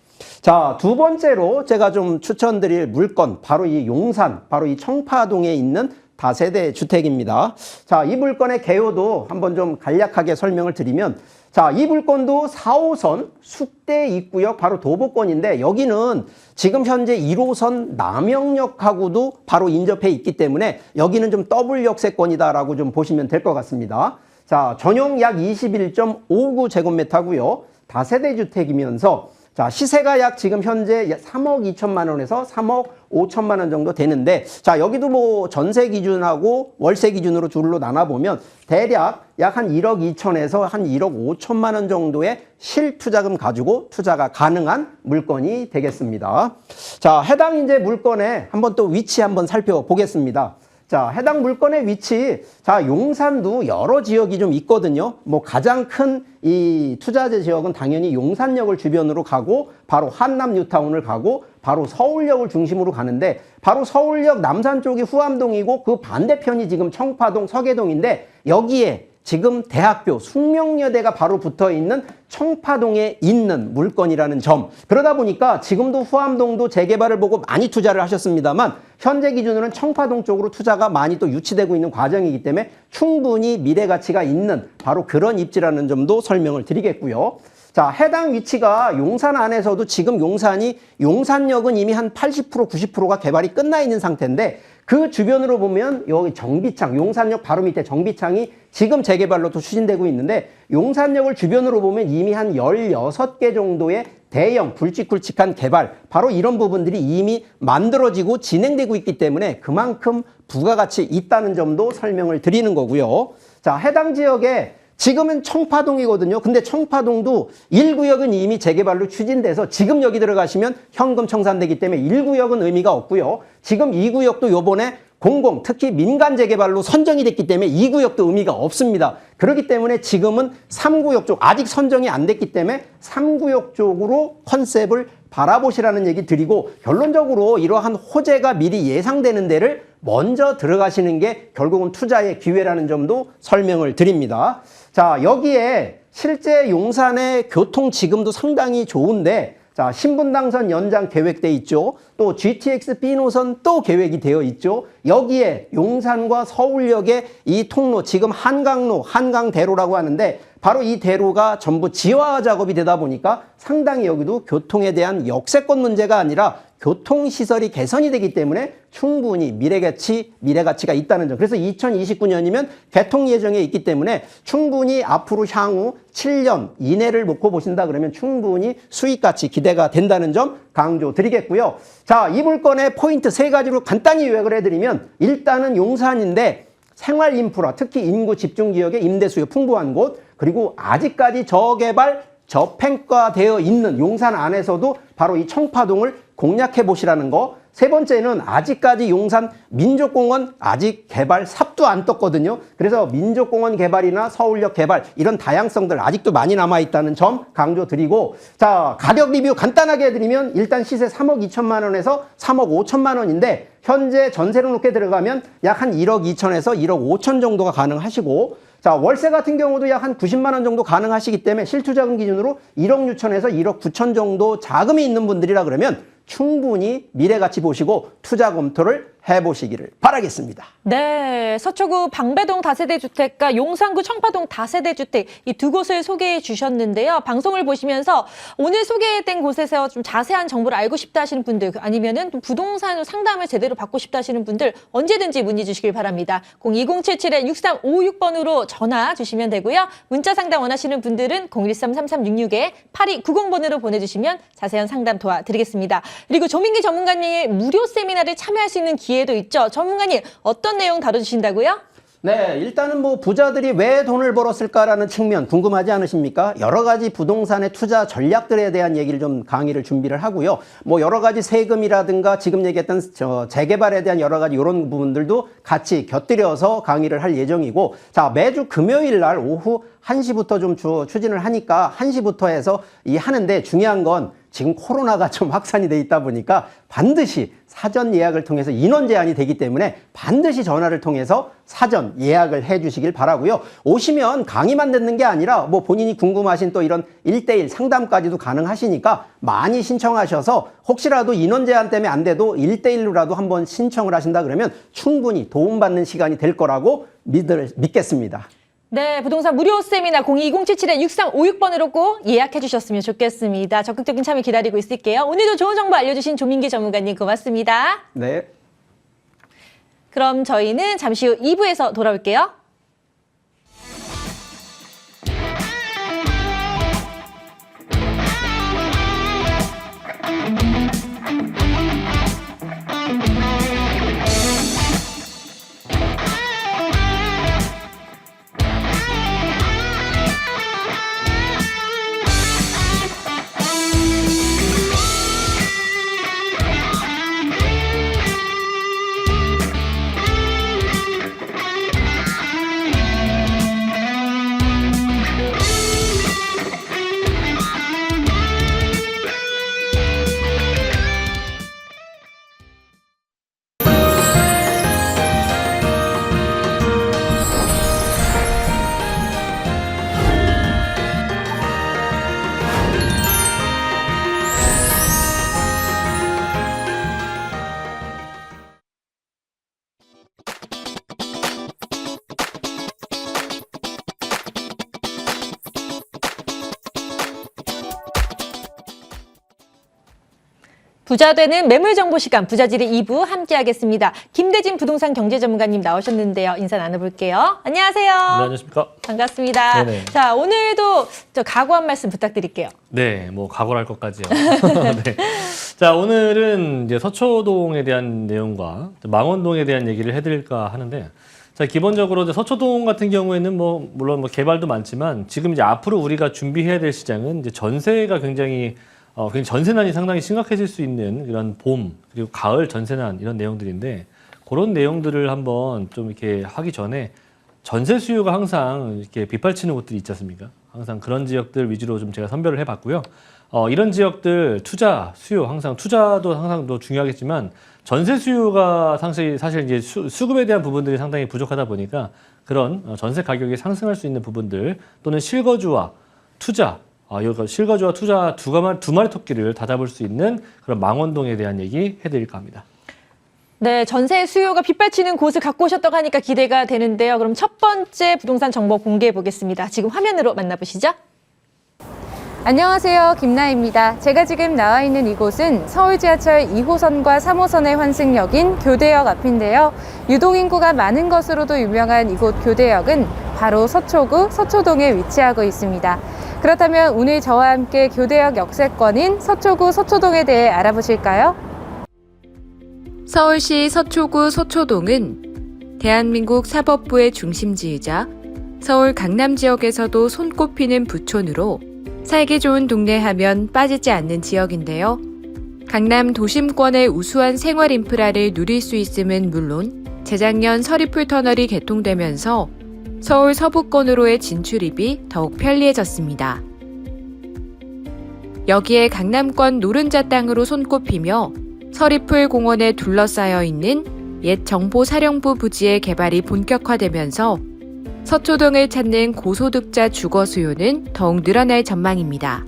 자, 두 번째로 제가 좀 추천드릴 물건, 바로 이 용산, 바로 이 청파동에 있는 다세대 주택입니다. 자, 이 물건의 개요도 한번 좀 간략하게 설명을 드리면, 자, 이 물건도 4호선 숙대 입구역 바로 도보권인데 여기는 지금 현재 1호선 남영역하고도 바로 인접해 있기 때문에 여기는 좀 더블 역세권이다라고 좀 보시면 될 것 같습니다. 자, 전용 약 21.59제곱미터고요. 다세대 주택이면서 자, 시세가 약 지금 현재 3억 2천만 원에서 3억 5천만 원 정도 되는데, 자, 여기도 뭐 전세 기준하고 월세 기준으로 둘로 나눠보면 대략 약 한 1억 2천에서 한 1억 5천만 원 정도의 실투자금 가지고 투자가 가능한 물건이 되겠습니다. 자, 해당 이제 물건의 한번 또 위치 한번 살펴보겠습니다. 자, 해당 물건의 위치, 자, 용산도 여러 지역이 좀 있거든요. 뭐 가장 큰 이 투자재 지역은 당연히 용산역을 주변으로 가고 바로 한남 뉴타운을 가고 바로 서울역을 중심으로 가는데, 바로 서울역 남산 쪽이 후암동이고 그 반대편이 지금 청파동 서계동인데, 여기에 지금 대학교 숙명여대가 바로 붙어 있는 청파동에 있는 물건이라는 점. 그러다 보니까 지금도 후암동도 재개발을 보고 많이 투자를 하셨습니다만, 현재 기준으로는 청파동 쪽으로 투자가 많이 또 유치되고 있는 과정이기 때문에 충분히 미래 가치가 있는 바로 그런 입지라는 점도 설명을 드리겠고요. 자, 해당 위치가 용산 안에서도 지금 용산역은 이미 한 80%, 90%가 개발이 끝나 있는 상태인데, 그 주변으로 보면 여기 정비창, 용산역 바로 밑에 정비창이 지금 재개발로 또 추진되고 있는데, 용산역을 주변으로 보면 이미 한 16개 정도의 대형 굵직굵직한 개발, 바로 이런 부분들이 이미 만들어지고 진행되고 있기 때문에 그만큼 부가가치 있다는 점도 설명을 드리는 거고요. 자, 해당 지역에 지금은 청파동이거든요. 근데 청파동도 1구역은 이미 재개발로 추진돼서 지금 여기 들어가시면 현금 청산되기 때문에 1구역은 의미가 없고요. 지금 2구역도 요번에 특히 민간 재개발로 선정이 됐기 때문에 2구역도 의미가 없습니다. 그렇기 때문에 지금은 3구역 쪽, 아직 선정이 안 됐기 때문에 3구역 쪽으로 컨셉을 바라보시라는 얘기 드리고, 결론적으로 이러한 호재가 미리 예상되는 데를 먼저 들어가시는 게 결국은 투자의 기회라는 점도 설명을 드립니다. 자, 여기에 실제 용산의 교통 지금도 상당히 좋은데, 자, 신분당선 연장 계획돼 있죠. 또 GTX B노선 또 계획이 되어 있죠. 여기에 용산과 서울역의 이 통로, 지금 한강로, 한강대로라고 하는데, 바로 이 대로가 전부 지화 작업이 되다 보니까 상당히 여기도 교통에 대한 역세권 문제가 아니라 교통시설이 개선이 되기 때문에 충분히 미래가치가 있다는 점. 그래서 2029년이면 개통 예정에 있기 때문에 충분히 앞으로 향후 7년 이내를 놓고 보신다 그러면 충분히 수익가치 기대가 된다는 점 강조드리겠고요. 자, 이 물건의 포인트 3가지로 간단히 요약을 해드리면, 일단은 용산인데 생활 인프라, 특히 인구 집중 지역의 임대 수요 풍부한 곳, 그리고 아직까지 저개발, 저평가되어 있는 용산 안에서도 바로 이 청파동을 공략해 보시라는 거. 세 번째는 아직까지 용산 민족공원 아직 개발 삽도 안 떴거든요. 그래서 민족공원 개발이나 서울역 개발 이런 다양성들 아직도 많이 남아있다는 점 강조드리고, 자, 가격 리뷰 간단하게 해드리면 일단 시세 3억 2천만 원에서 3억 5천만 원인데, 현재 전세로 놓게 들어가면 약 한 1억 2천에서 1억 5천 정도가 가능하시고, 자, 월세 같은 경우도 약 한 90만 원 정도 가능하시기 때문에 실투자금 기준으로 1억 6천에서 1억 9천 정도 자금이 있는 분들이라 그러면 충분히 미래가치 보시고 투자 검토를 해보시기를 바라겠습니다. 네, 서초구 방배동 다세대주택과 용산구 청파동 다세대주택 이 두 곳을 소개해 주셨는데요. 방송을 보시면서 오늘 소개된 곳에서 좀 자세한 정보를 알고 싶다 하시는 분들, 아니면은 부동산 상담을 제대로 받고 싶다 하시는 분들 언제든지 문의 주시길 바랍니다. 02077-6356번으로 전화 주시면 되고요. 문자 상담 원하시는 분들은 013-3366-8290번으로 보내주시면 자세한 상담 도와드리겠습니다. 그리고 조민기 전문가님의 무료 세미나를 참여할 수 있는 기회도 있죠. 전문가님, 어떤 내용 다뤄주신다고요? 네, 일단은 뭐 부자들이 왜 돈을 벌었을까라는 측면 궁금하지 않으십니까? 여러 가지 부동산의 투자 전략들에 대한 얘기를 좀 강의를 준비를 하고요. 뭐 여러 가지 세금이라든가 지금 얘기했던 재개발에 대한 여러 가지 이런 부분들도 같이 곁들여서 강의를 할 예정이고, 자, 매주 금요일 날 오후 1시부터 좀 추진을 하니까 1시부터 해서 하는데, 중요한 건 지금 코로나가 좀 확산이 돼 있다 보니까 반드시 사전 예약을 통해서 인원 제한이 되기 때문에 반드시 전화를 통해서 사전 예약을 해 주시길 바라고요. 오시면 강의만 듣는 게 아니라 뭐 본인이 궁금하신 또 이런 1대1 상담까지도 가능하시니까 많이 신청하셔서 혹시라도 인원 제한 때문에 안 돼도 1대1로라도 한번 신청을 하신다 그러면 충분히 도움받는 시간이 될 거라고 믿겠습니다. 네, 부동산 무료 세미나 02077-6356번으로 꼭 예약해 주셨으면 좋겠습니다. 적극적인 참여 기다리고 있을게요. 오늘도 좋은 정보 알려주신 조민기 전문가님 고맙습니다. 네. 그럼 저희는 잠시 후 2부에서 돌아올게요. 부자 되는 매물 정보 시간 부자질의 2부 함께 하겠습니다. 김대진 부동산 경제 전문가님 나오셨는데요. 인사 나눠볼게요. 안녕하세요. 네, 안녕하십니까. 반갑습니다. 네네. 자, 오늘도 저 각오 한 말씀 부탁드릴게요. 네, 뭐 각오할 것까지요. 네. 자, 오늘은 이제 서초동에 대한 내용과 망원동에 대한 얘기를 해드릴까 하는데, 자, 기본적으로 이제 서초동 같은 경우에는 뭐 물론 뭐 개발도 많지만 지금 이제 앞으로 우리가 준비해야 될 시장은 이제 전세가 굉장히 전세난이 상당히 심각해질 수 있는 이런 봄 그리고 가을 전세난 이런 내용들인데, 그런 내용들을 한번 좀 이렇게 하기 전에 전세 수요가 항상 이렇게 빗발치는 곳들이 있지 않습니까? 항상 그런 지역들 위주로 좀 제가 선별을 해봤고요. 이런 지역들 투자 수요 항상 투자도 항상 더 중요하겠지만 전세 수요가 사실 이제 수급에 대한 부분들이 상당히 부족하다 보니까 그런 전세 가격이 상승할 수 있는 부분들 또는 실거주와 투자 여기 실거주와 투자 두 마리 토끼를 다 잡을 수 있는 그런 망원동에 대한 얘기 해드릴까 합니다. 네, 전세 수요가 빗발치는 곳을 갖고 오셨다고 하니까 기대가 되는데요. 그럼 첫 번째 부동산 정보 공개해 보겠습니다. 지금 화면으로 만나보시죠. 안녕하세요. 김나희입니다. 제가 지금 나와 있는 이곳은 서울 지하철 2호선과 3호선의 환승역인 교대역 앞인데요. 유동인구가 많은 것으로도 유명한 이곳 교대역은 바로 서초구 서초동에 위치하고 있습니다. 그렇다면 오늘 저와 함께 교대역 역세권인 서초구 서초동에 대해 알아보실까요? 서울시 서초구 서초동은 대한민국 사법부의 중심지이자 서울 강남 지역에서도 손꼽히는 부촌으로 살기 좋은 동네 하면 빠지지 않는 지역인데요. 강남 도심권의 우수한 생활 인프라를 누릴 수 있음은 물론 재작년 서리풀 터널이 개통되면서 서울 서부권으로의 진출입이 더욱 편리해졌습니다. 여기에 강남권 노른자 땅으로 손꼽히며 서리풀 공원에 둘러싸여 있는 옛 정보사령부 부지의 개발이 본격화되면서 서초동을 찾는 고소득자 주거 수요는 더욱 늘어날 전망입니다.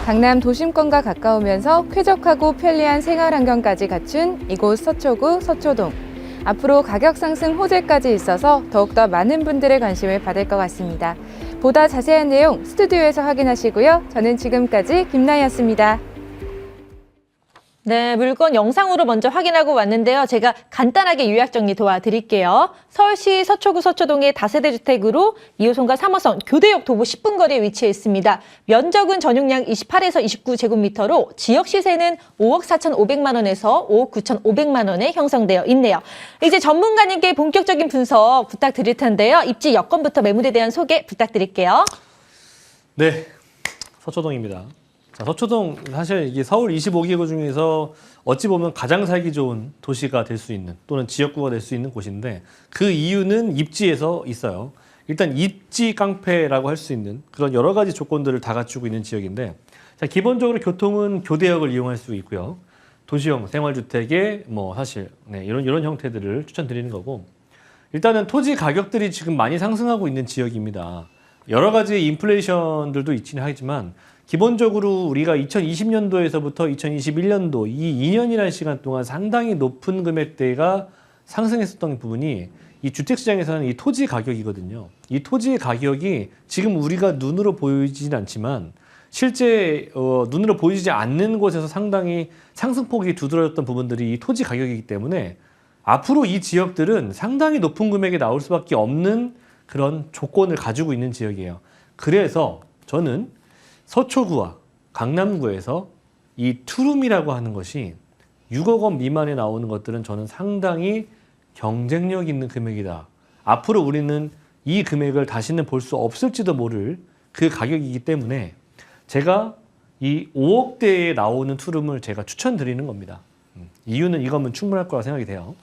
강남 도심권과 가까우면서 쾌적하고 편리한 생활 환경까지 갖춘 이곳 서초구 서초동. 앞으로 가격 상승 호재까지 있어서 더욱더 많은 분들의 관심을 받을 것 같습니다. 보다 자세한 내용 스튜디오에서 확인하시고요. 저는 지금까지 김나희였습니다. 네, 물건 영상으로 먼저 확인하고 왔는데요. 제가 간단하게 요약 정리 도와드릴게요. 서울시 서초구 서초동의 다세대 주택으로 2호선과 3호선 교대역 도보 10분 거리에 위치해 있습니다. 면적은 전용량 28에서 29제곱미터로 지역 시세는 5억 4,500만 원에서 5억 9,500만 원에 형성되어 있네요. 이제 전문가님께 본격적인 분석 부탁드릴 텐데요. 입지 여건부터 매물에 대한 소개 부탁드릴게요. 네, 서초동입니다. 자, 서초동 사실 이게 서울 25개구 중에서 어찌 보면 가장 살기 좋은 도시가 될 수 있는 또는 지역구가 될 수 있는 곳인데, 그 이유는 입지에서 있어요. 일단 입지 깡패라고 할 수 있는 그런 여러 가지 조건들을 다 갖추고 있는 지역인데, 자, 기본적으로 교통은 교대역을 이용할 수 있고요. 도시형 생활주택의 뭐 사실 이런 형태들을 추천드리는 거고, 일단은 토지 가격들이 지금 많이 상승하고 있는 지역입니다. 여러 가지 인플레이션들도 있긴 하지만 기본적으로 우리가 2020년도에서부터 2021년도 이 2년이라는 시간 동안 상당히 높은 금액대가 상승했었던 부분이 이 주택시장에서는 이 토지 가격이거든요. 이 토지 가격이 지금 우리가 눈으로 보이진 않지만 실제 눈으로 보이지 않는 곳에서 상당히 상승폭이 두드러졌던 부분들이 이 토지 가격이기 때문에 앞으로 이 지역들은 상당히 높은 금액이 나올 수밖에 없는 그런 조건을 가지고 있는 지역이에요. 그래서 저는 서초구와 강남구에서 이 투룸이라고 하는 것이 6억 원 미만에 나오는 것들은 저는 상당히 경쟁력 있는 금액이다. 앞으로 우리는 이 금액을 다시는 볼 수 없을지도 모를 그 가격이기 때문에 제가 이 5억대에 나오는 투룸을 제가 추천드리는 겁니다. 이유는 이거면 충분할 거라 생각이 돼요.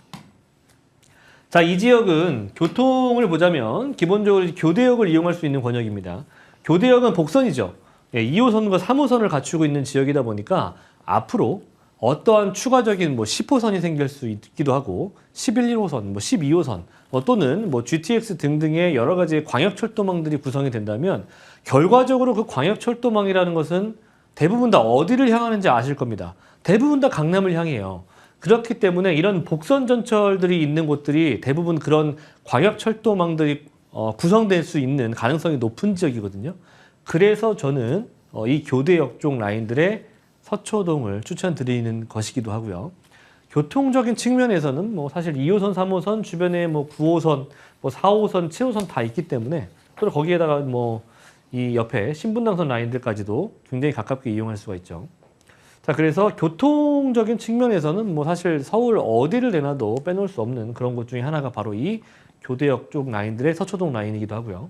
자, 이 지역은 교통을 보자면 기본적으로 교대역을 이용할 수 있는 권역입니다. 교대역은 복선이죠. 2호선과 3호선을 갖추고 있는 지역이다 보니까 앞으로 어떠한 추가적인 10호선이 생길 수 있기도 하고 11호선, 12호선 또는 GTX 등등의 여러 가지 광역철도망들이 구성이 된다면 결과적으로 그 광역철도망이라는 것은 대부분 다 어디를 향하는지 아실 겁니다. 대부분 다 강남을 향해요. 그렇기 때문에 이런 복선 전철들이 있는 곳들이 대부분 그런 광역철도망들이 구성될 수 있는 가능성이 높은 지역이거든요. 그래서 저는 이 교대역 쪽 라인들의 서초동을 추천드리는 것이기도 하고요. 교통적인 측면에서는 뭐 사실 2호선, 3호선 주변에 뭐 9호선, 뭐 4호선, 7호선 다 있기 때문에 또 거기에다가 뭐 이 옆에 신분당선 라인들까지도 굉장히 가깝게 이용할 수가 있죠. 자, 그래서 교통적인 측면에서는 뭐 사실 서울 어디를 내놔도 빼놓을 수 없는 그런 곳 중에 하나가 바로 이 교대역 쪽 라인들의 서초동 라인이기도 하고요.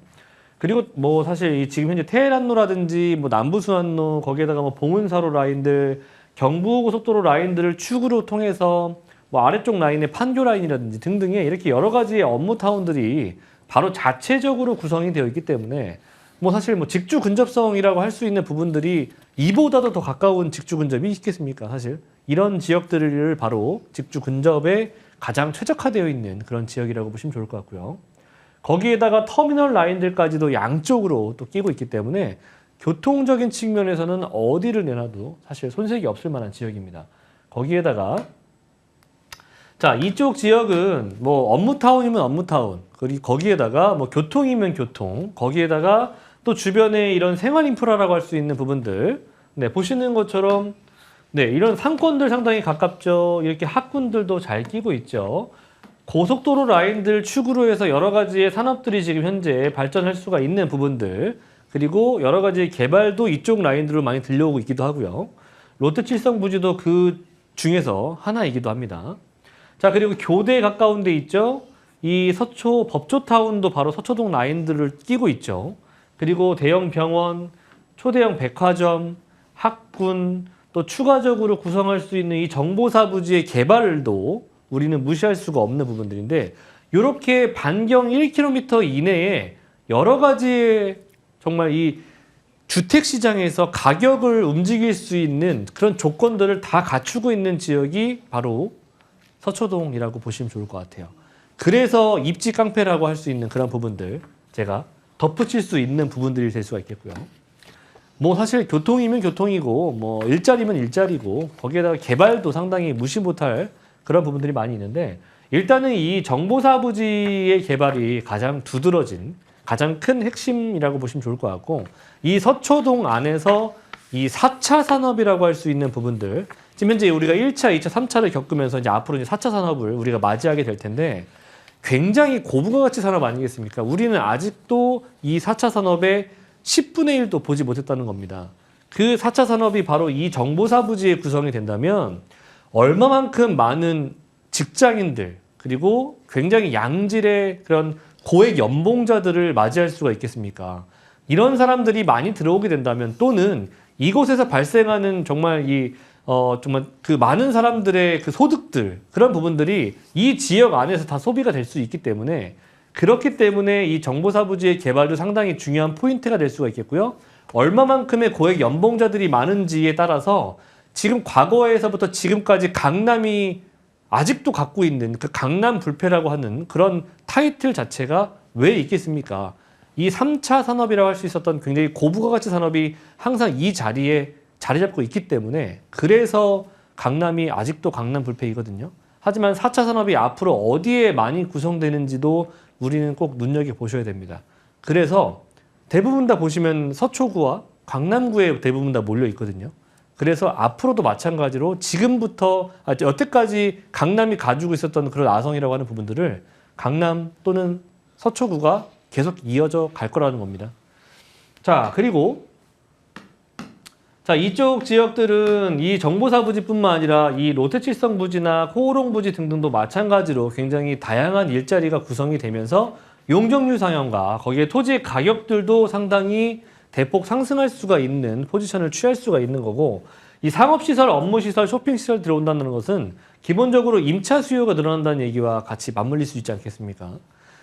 그리고 뭐 사실 지금 현재 테헤란로라든지 뭐 남부순환로 거기에다가 뭐 봉은사로 라인들, 경부고속도로 라인들을 축으로 통해서 뭐 아래쪽 라인의 판교 라인이라든지 등등의 이렇게 여러 가지의 업무 타운들이 바로 자체적으로 구성이 되어 있기 때문에 뭐 사실 뭐 직주 근접성이라고 할 수 있는 부분들이 이보다도 더 가까운 직주 근접이 있겠습니까? 사실 이런 지역들을 바로 직주 근접에 가장 최적화되어 있는 그런 지역이라고 보시면 좋을 것 같고요. 거기에다가 터미널 라인들까지도 양쪽으로 또 끼고 있기 때문에 교통적인 측면에서는 어디를 내놔도 사실 손색이 없을 만한 지역입니다. 거기에다가 자, 이쪽 지역은 뭐 업무타운이면 업무타운, 그리고 거기에다가 뭐 교통이면 교통, 거기에다가 또 주변에 이런 생활 인프라라고 할 수 있는 부분들, 네, 보시는 것처럼 네, 이런 상권들 상당히 가깝죠. 이렇게 학군들도 잘 끼고 있죠. 고속도로 라인들 축으로 해서 여러 가지의 산업들이 지금 현재 발전할 수가 있는 부분들, 그리고 여러 가지 개발도 이쪽 라인들로 많이 들려오고 있기도 하고요. 롯데칠성 부지도 그 중에서 하나이기도 합니다. 자, 그리고 교대에 가까운 데 있죠. 이 서초 법조타운도 바로 서초동 라인들을 끼고 있죠. 그리고 대형 병원, 초대형 백화점, 학군, 또 추가적으로 구성할 수 있는 이 정보사 부지의 개발도 우리는 무시할 수가 없는 부분들인데, 이렇게 반경 1km 이내에 여러 가지의 정말 이 주택 시장에서 가격을 움직일 수 있는 그런 조건들을 다 갖추고 있는 지역이 바로 서초동이라고 보시면 좋을 것 같아요. 그래서 입지 깡패라고 할 수 있는 그런 부분들 제가 덧붙일 수 있는 부분들이 될 수가 있겠고요. 뭐 사실 교통이면 교통이고 뭐 일자리면 일자리고 거기에다가 개발도 상당히 무시 못할 그런 부분들이 많이 있는데, 일단은 이 정보사 부지의 개발이 가장 두드러진 가장 큰 핵심이라고 보시면 좋을 것 같고, 이 서초동 안에서 이 4차 산업이라고 할 수 있는 부분들, 지금 현재 우리가 1차, 2차, 3차를 겪으면서 이제 앞으로 이제 4차 산업을 우리가 맞이하게 될 텐데, 굉장히 고부가 가치 산업 아니겠습니까? 우리는 아직도 이 4차 산업의 10분의 1도 보지 못했다는 겁니다. 그 4차 산업이 바로 이 정보사 부지에 구성이 된다면 얼마만큼 많은 직장인들, 그리고 굉장히 양질의 그런 고액 연봉자들을 맞이할 수가 있겠습니까? 이런 사람들이 많이 들어오게 된다면, 또는 이곳에서 발생하는 정말 정말 그 많은 사람들의 그 소득들, 그런 부분들이 이 지역 안에서 다 소비가 될 수 있기 때문에, 그렇기 때문에 이 정보사 부지의 개발도 상당히 중요한 포인트가 될 수가 있겠고요. 얼마만큼의 고액 연봉자들이 많은지에 따라서 지금 과거에서부터 지금까지 강남이 아직도 갖고 있는 그 강남 불패라고 하는 그런 타이틀 자체가 왜 있겠습니까? 이 3차 산업이라고 할 수 있었던 굉장히 고부가 가치 산업이 항상 이 자리에 자리 잡고 있기 때문에, 그래서 강남이 아직도 강남 불패이거든요. 하지만 4차 산업이 앞으로 어디에 많이 구성되는지도 우리는 꼭 눈여겨보셔야 됩니다. 그래서 대부분 다 보시면 서초구와 강남구에 대부분 다 몰려 있거든요. 그래서 앞으로도 마찬가지로 지금부터 여태까지 강남이 가지고 있었던 그런 아성이라고 하는 부분들을 강남 또는 서초구가 계속 이어져 갈 거라는 겁니다. 자, 그리고 자, 이쪽 지역들은 이 정보사 부지뿐만 아니라 이 롯데칠성 부지나 코오롱 부지 등등도 마찬가지로 굉장히 다양한 일자리가 구성이 되면서 용적률 상향과 거기에 토지의 가격들도 상당히 대폭 상승할 수가 있는 포지션을 취할 수가 있는 거고, 이 상업시설, 업무시설, 쇼핑시설 들어온다는 것은 기본적으로 임차 수요가 늘어난다는 얘기와 같이 맞물릴 수 있지 않겠습니까?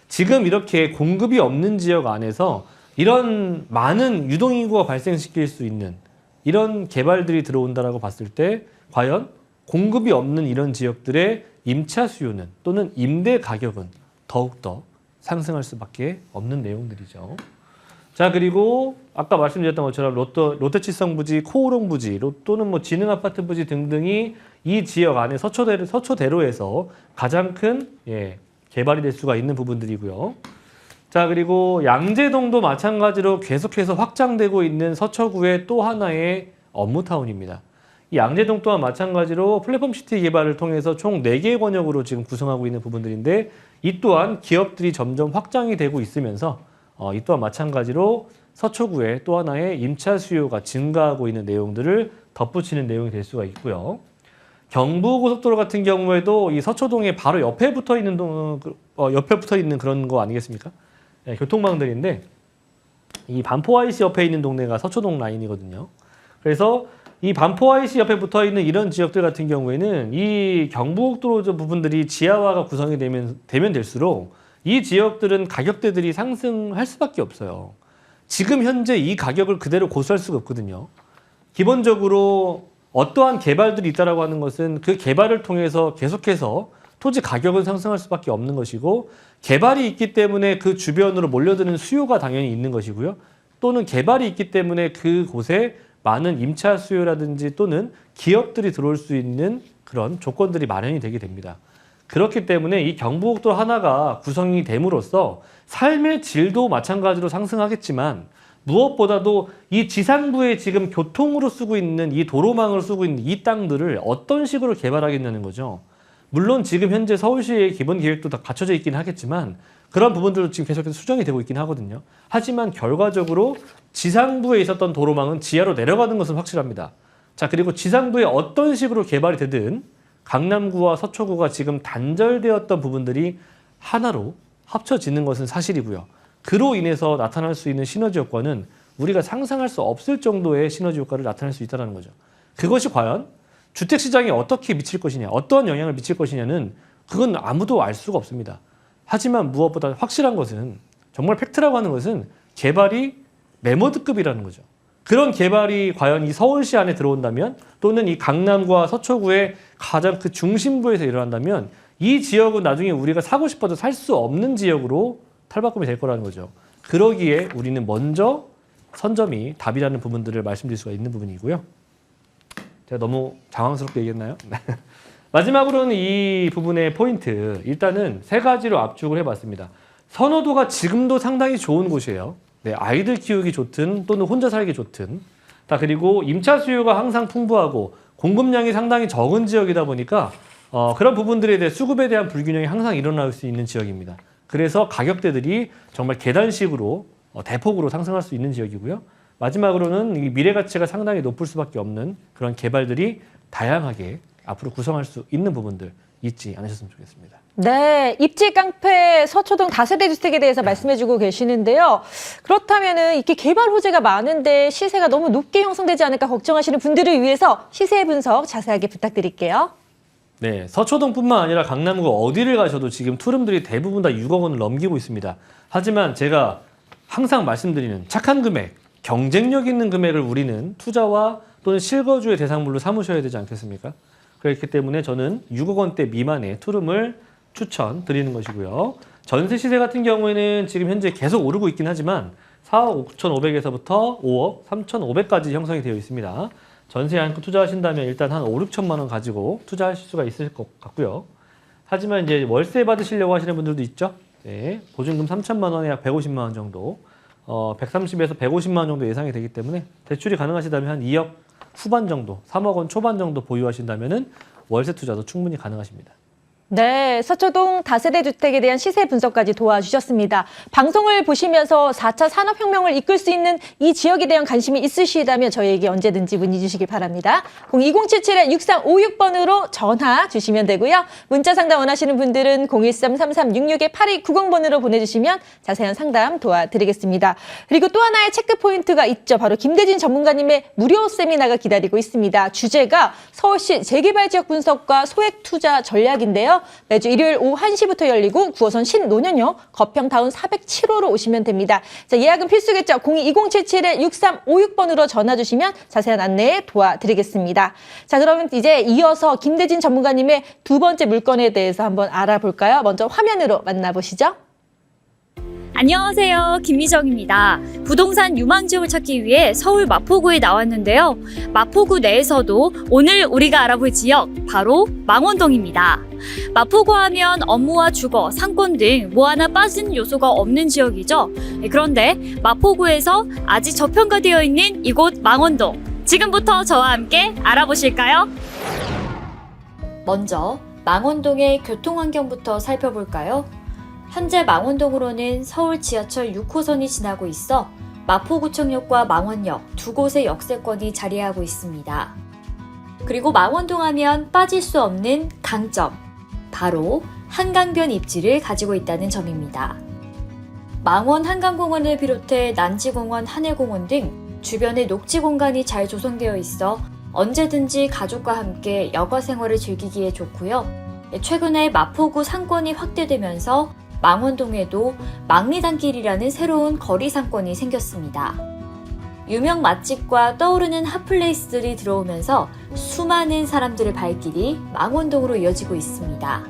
지금 이렇게 공급이 없는 지역 안에서 이런 많은 유동인구가 발생시킬 수 있는 이런 개발들이 들어온다라고 봤을 때, 과연 공급이 없는 이런 지역들의 임차 수요는 또는 임대 가격은 더욱더 상승할 수밖에 없는 내용들이죠. 자, 그리고 아까 말씀드렸던 것처럼 롯데칠성 부지, 코오롱 부지, 또는 뭐 지능아파트 부지 등등이 이 지역 안에 서초대로에서 가장 큰 개발이 될 수가 있는 부분들이고요. 자, 그리고 양재동도 마찬가지로 계속해서 확장되고 있는 서초구의 또 하나의 업무타운입니다. 이 양재동 또한 마찬가지로 플랫폼 시티 개발을 통해서 총 4개의 권역으로 지금 구성하고 있는 부분들인데 이 또한 기업들이 점점 확장이 되고 있으면서 이 또한 마찬가지로 서초구의 또 하나의 임차 수요가 증가하고 있는 내용들을 덧붙이는 내용이 될 수가 있고요. 경부고속도로 같은 경우에도 이 서초동에 바로 옆에 붙어 있는 그런 거 아니겠습니까? 네, 교통망들인데 이 반포 IC 옆에 있는 동네가 서초동 라인이거든요. 그래서 이 반포 IC 옆에 붙어 있는 이런 지역들 같은 경우에는 이 경부고속도로 부분들이 지하화가 구성이 되면 될수록 이 지역들은 가격대들이 상승할 수밖에 없어요. 지금 현재 이 가격을 그대로 고수할 수가 없거든요. 기본적으로 어떠한 개발들이 있다라고 하는 것은 그 개발을 통해서 계속해서 토지 가격은 상승할 수밖에 없는 것이고 개발이 있기 때문에 그 주변으로 몰려드는 수요가 당연히 있는 것이고요. 또는 개발이 있기 때문에 그곳에 많은 임차 수요라든지 또는 기업들이 들어올 수 있는 그런 조건들이 마련이 되게 됩니다. 그렇기 때문에 이 경부고속도로 하나가 구성이 됨으로써 삶의 질도 마찬가지로 상승하겠지만 무엇보다도 이 지상부에 지금 교통으로 쓰고 있는 이 도로망을 쓰고 있는 이 땅들을 어떤 식으로 개발하겠냐는 거죠. 물론 지금 현재 서울시의 기본 계획도 다 갖춰져 있긴 하겠지만 그런 부분들도 지금 계속해서 수정이 되고 있긴 하거든요. 하지만 결과적으로 지상부에 있었던 도로망은 지하로 내려가는 것은 확실합니다. 자, 그리고 지상부에 어떤 식으로 개발이 되든 강남구와 서초구가 지금 단절되었던 부분들이 하나로 합쳐지는 것은 사실이고요. 그로 인해서 나타날 수 있는 시너지 효과는 우리가 상상할 수 없을 정도의 시너지 효과를 나타낼 수 있다는 거죠. 그것이 과연 주택시장에 어떻게 미칠 것이냐, 어떠한 영향을 미칠 것이냐는 그건 아무도 알 수가 없습니다. 하지만 무엇보다 확실한 것은 정말 팩트라고 하는 것은 개발이 메모드급이라는 거죠. 그런 개발이 과연 이 서울시 안에 들어온다면 또는 이 강남과 서초구의 가장 그 중심부에서 일어난다면 이 지역은 나중에 우리가 사고 싶어도 살 수 없는 지역으로 탈바꿈이 될 거라는 거죠. 그러기에 우리는 먼저 선점이 답이라는 부분들을 말씀드릴 수가 있는 부분이고요. 제가 너무 장황스럽게 얘기했나요? 마지막으로는 이 부분의 포인트, 일단은 3가지로 압축을 해봤습니다. 선호도가 지금도 상당히 좋은 곳이에요. 네, 아이들 키우기 좋든 또는 혼자 살기 좋든. 그리고 임차 수요가 항상 풍부하고 공급량이 상당히 적은 지역이다 보니까 그런 부분들에 대해 수급에 대한 불균형이 항상 일어날 수 있는 지역입니다. 그래서 가격대들이 정말 계단식으로 대폭으로 상승할 수 있는 지역이고요. 마지막으로는 이 미래 가치가 상당히 높을 수밖에 없는 그런 개발들이 다양하게 앞으로 구성할 수 있는 부분들 잊지 않으셨으면 좋겠습니다. 네, 입지 깡패 서초동 다세대 주택에 대해서 말씀해주고 계시는데요. 그렇다면은 이렇게 개발 호재가 많은데 시세가 너무 높게 형성되지 않을까 걱정하시는 분들을 위해서 시세 분석 자세하게 부탁드릴게요. 네, 서초동뿐만 아니라 강남구 어디를 가셔도 지금 투룸들이 대부분 다 6억 원을 넘기고 있습니다. 하지만 제가 항상 말씀드리는 착한 금액, 경쟁력 있는 금액을 우리는 투자와 또는 실거주의 대상물로 삼으셔야 되지 않겠습니까? 그렇기 때문에 저는 6억 원대 미만의 투룸을 추천드리는 것이고요. 전세 시세 같은 경우에는 지금 현재 계속 오르고 있긴 하지만 4억 5,500에서부터 5억 3,500까지 형성이 되어 있습니다. 전세 안고 투자하신다면 일단 한 5, 6천만 원 가지고 투자하실 수가 있을 것 같고요. 하지만 이제 월세 받으시려고 하시는 분들도 있죠. 네, 보증금 3천만 원에 약 150만 원 정도, 130에서 150만 원 정도 예상이 되기 때문에 대출이 가능하시다면 한 2억 후반 정도, 3억 원 초반 정도 보유하신다면은 월세 투자도 충분히 가능하십니다. 네, 서초동 다세대 주택에 대한 시세 분석까지 도와주셨습니다. 방송을 보시면서 4차 산업혁명을 이끌 수 있는 이 지역에 대한 관심이 있으시다면 저희에게 언제든지 문의 주시기 바랍니다. 02077-6356번으로 전화 주시면 되고요. 문자 상담 원하시는 분들은 013-3366-8290번으로 보내주시면 자세한 상담 도와드리겠습니다. 그리고 또 하나의 체크포인트가 있죠. 바로 김대진 전문가님의 무료 세미나가 기다리고 있습니다. 주제가 서울시 재개발 지역 분석과 소액 투자 전략인데요. 매주 일요일 오후 1시부터 열리고 9호선 신논현역 거평타운 407호로 오시면 됩니다. 자, 예약은 필수겠죠. 02077-6356번으로 전화 주시면 자세한 안내 도와드리겠습니다. 자, 그러면 이제 이어서 김대진 전문가님의 두 번째 물건에 대해서 한번 알아볼까요? 먼저 화면으로 만나보시죠. 안녕하세요. 김미정입니다. 부동산 유망지역을 찾기 위해 서울 마포구에 나왔는데요. 마포구 내에서도 오늘 우리가 알아볼 지역 바로 망원동입니다. 마포구 하면 업무와 주거, 상권 등 뭐 하나 빠진 요소가 없는 지역이죠. 그런데 마포구에서 아직 저평가되어 있는 이곳 망원동. 지금부터 저와 함께 알아보실까요? 먼저 망원동의 교통 환경부터 살펴볼까요? 현재 망원동으로는 서울 지하철 6호선이 지나고 있어 마포구청역과 망원역 두 곳의 역세권이 자리하고 있습니다. 그리고 망원동 하면 빠질 수 없는 강점, 바로 한강변 입지를 가지고 있다는 점입니다. 망원 한강공원을 비롯해 난지공원, 한해공원 등 주변에 녹지 공간이 잘 조성되어 있어 언제든지 가족과 함께 여가 생활을 즐기기에 좋고요. 최근에 마포구 상권이 확대되면서 망원동에도 망리단길이라는 새로운 거리 상권이 생겼습니다. 유명 맛집과 떠오르는 핫플레이스들이 들어오면서 수많은 사람들의 발길이 망원동으로 이어지고 있습니다.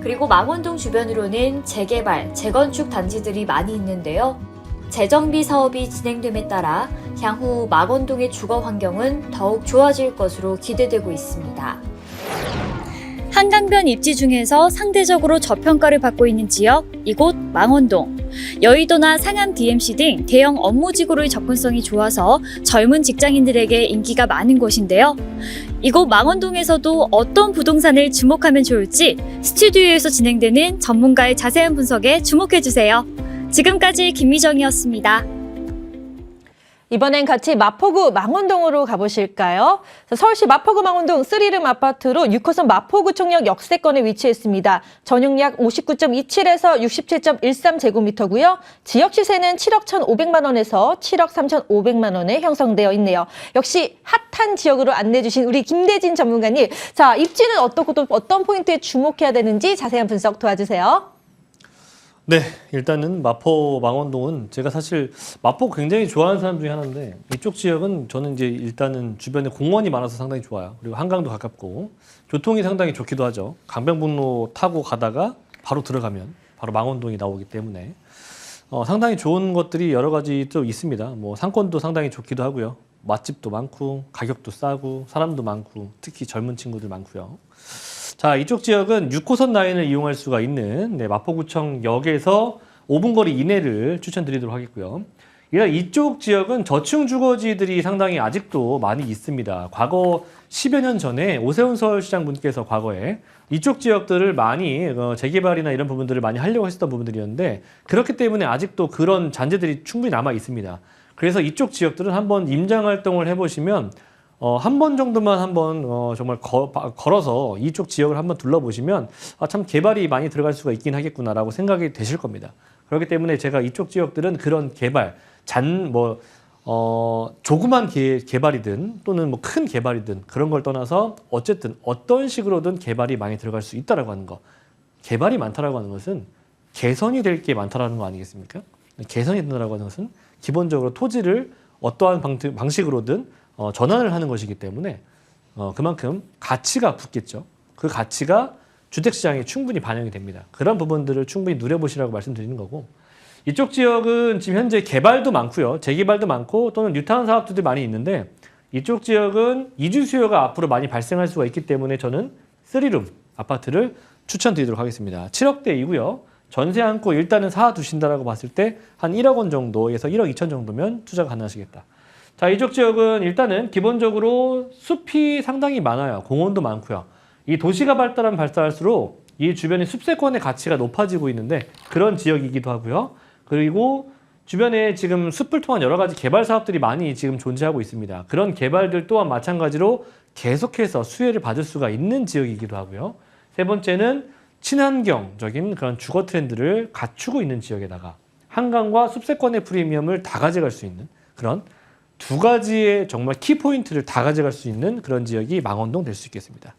그리고 망원동 주변으로는 재개발, 재건축 단지들이 많이 있는데요. 재정비 사업이 진행됨에 따라 향후 망원동의 주거 환경은 더욱 좋아질 것으로 기대되고 있습니다. 한강변 입지 중에서 상대적으로 저평가를 받고 있는 지역, 이곳 망원동. 여의도나 상암 DMC 등 대형 업무지구로의 접근성이 좋아서 젊은 직장인들에게 인기가 많은 곳인데요. 이곳 망원동에서도 어떤 부동산을 주목하면 좋을지 스튜디오에서 진행되는 전문가의 자세한 분석에 주목해주세요. 지금까지 김미정이었습니다. 이번엔 같이 마포구 망원동으로 가보실까요? 서울시 마포구 망원동 3룸 아파트로 6호선 마포구청역 역세권에 위치했습니다. 전용 약 59.27에서 67.13제곱미터고요. 지역 시세는 7억 1,500만 원에서 7억 3,500만 원에 형성되어 있네요. 역시 핫한 지역으로 안내해 주신 우리 김대진 전문가님. 자, 입지는 어떻고 또 어떤 포인트에 주목해야 되는지 자세한 분석 도와주세요. 네, 일단은 마포 망원동은 제가 사실 마포 굉장히 좋아하는 사람 중에 하나인데 이쪽 지역은 저는 이제 일단은 주변에 공원이 많아서 상당히 좋아요. 그리고 한강도 가깝고 교통이 상당히 좋기도 하죠. 강변북로 타고 가다가 바로 들어가면 바로 망원동이 나오기 때문에 상당히 좋은 것들이 여러 가지 또 있습니다. 뭐 상권도 상당히 좋기도 하고요. 맛집도 많고 가격도 싸고 사람도 많고 특히 젊은 친구들 많고요. 자, 이쪽 지역은 6호선 라인을 이용할 수가 있는 마포구청역에서 5분 거리 이내를 추천드리도록 하겠고요. 일단 이쪽 지역은 저층 주거지들이 상당히 아직도 많이 있습니다. 과거 10여 년 전에 오세훈 서울시장 분께서 과거에 이쪽 지역들을 많이 재개발이나 이런 부분들을 많이 하려고 했었던 부분들이었는데 그렇기 때문에 아직도 그런 잔재들이 충분히 남아 있습니다. 그래서 이쪽 지역들은 한번 임장 활동을 해보시면 한 번 정도만 한번 정말 걸어서 이쪽 지역을 한번 둘러보시면 참 개발이 많이 들어갈 수가 있긴 하겠구나라고 생각이 되실 겁니다. 그렇기 때문에 제가 이쪽 지역들은 그런 개발, 조그만 개발이든 또는 뭐 큰 개발이든 그런 걸 떠나서 어쨌든 어떤 식으로든 개발이 많이 들어갈 수 있다라고 하는 거. 개발이 많다라고 하는 것은 개선이 될 게 많다라는 거 아니겠습니까? 개선이 된다라고 하는 것은 기본적으로 토지를 어떠한 방식으로든 전환을 하는 것이기 때문에 그만큼 가치가 붙겠죠. 그 가치가 주택시장에 충분히 반영이 됩니다. 그런 부분들을 충분히 누려보시라고 말씀드리는 거고 이쪽 지역은 지금 현재 개발도 많고요. 재개발도 많고 또는 뉴타운 사업들이 많이 있는데 이쪽 지역은 이주 수요가 앞으로 많이 발생할 수가 있기 때문에 저는 3룸 아파트를 추천드리도록 하겠습니다. 7억대이고요. 전세 안고 일단은 사두신다라고 봤을 때 한 1억 원 정도에서 1억 2천 정도면 투자가 가능하시겠다. 자, 이쪽 지역은 일단은 기본적으로 숲이 상당히 많아요. 공원도 많고요. 이 도시가 발달하면 발달할수록 이 주변의 숲세권의 가치가 높아지고 있는데 그런 지역이기도 하고요. 그리고 주변에 지금 숲을 통한 여러 가지 개발 사업들이 많이 지금 존재하고 있습니다. 그런 개발들 또한 마찬가지로 계속해서 수혜를 받을 수가 있는 지역이기도 하고요. 세 번째는 친환경적인 그런 주거 트렌드를 갖추고 있는 지역에다가 한강과 숲세권의 프리미엄을 다 가져갈 수 있는 그런 두 가지의 정말 키포인트를 다 가져갈 수 있는 그런 지역이 망원동 될 수 있겠습니다.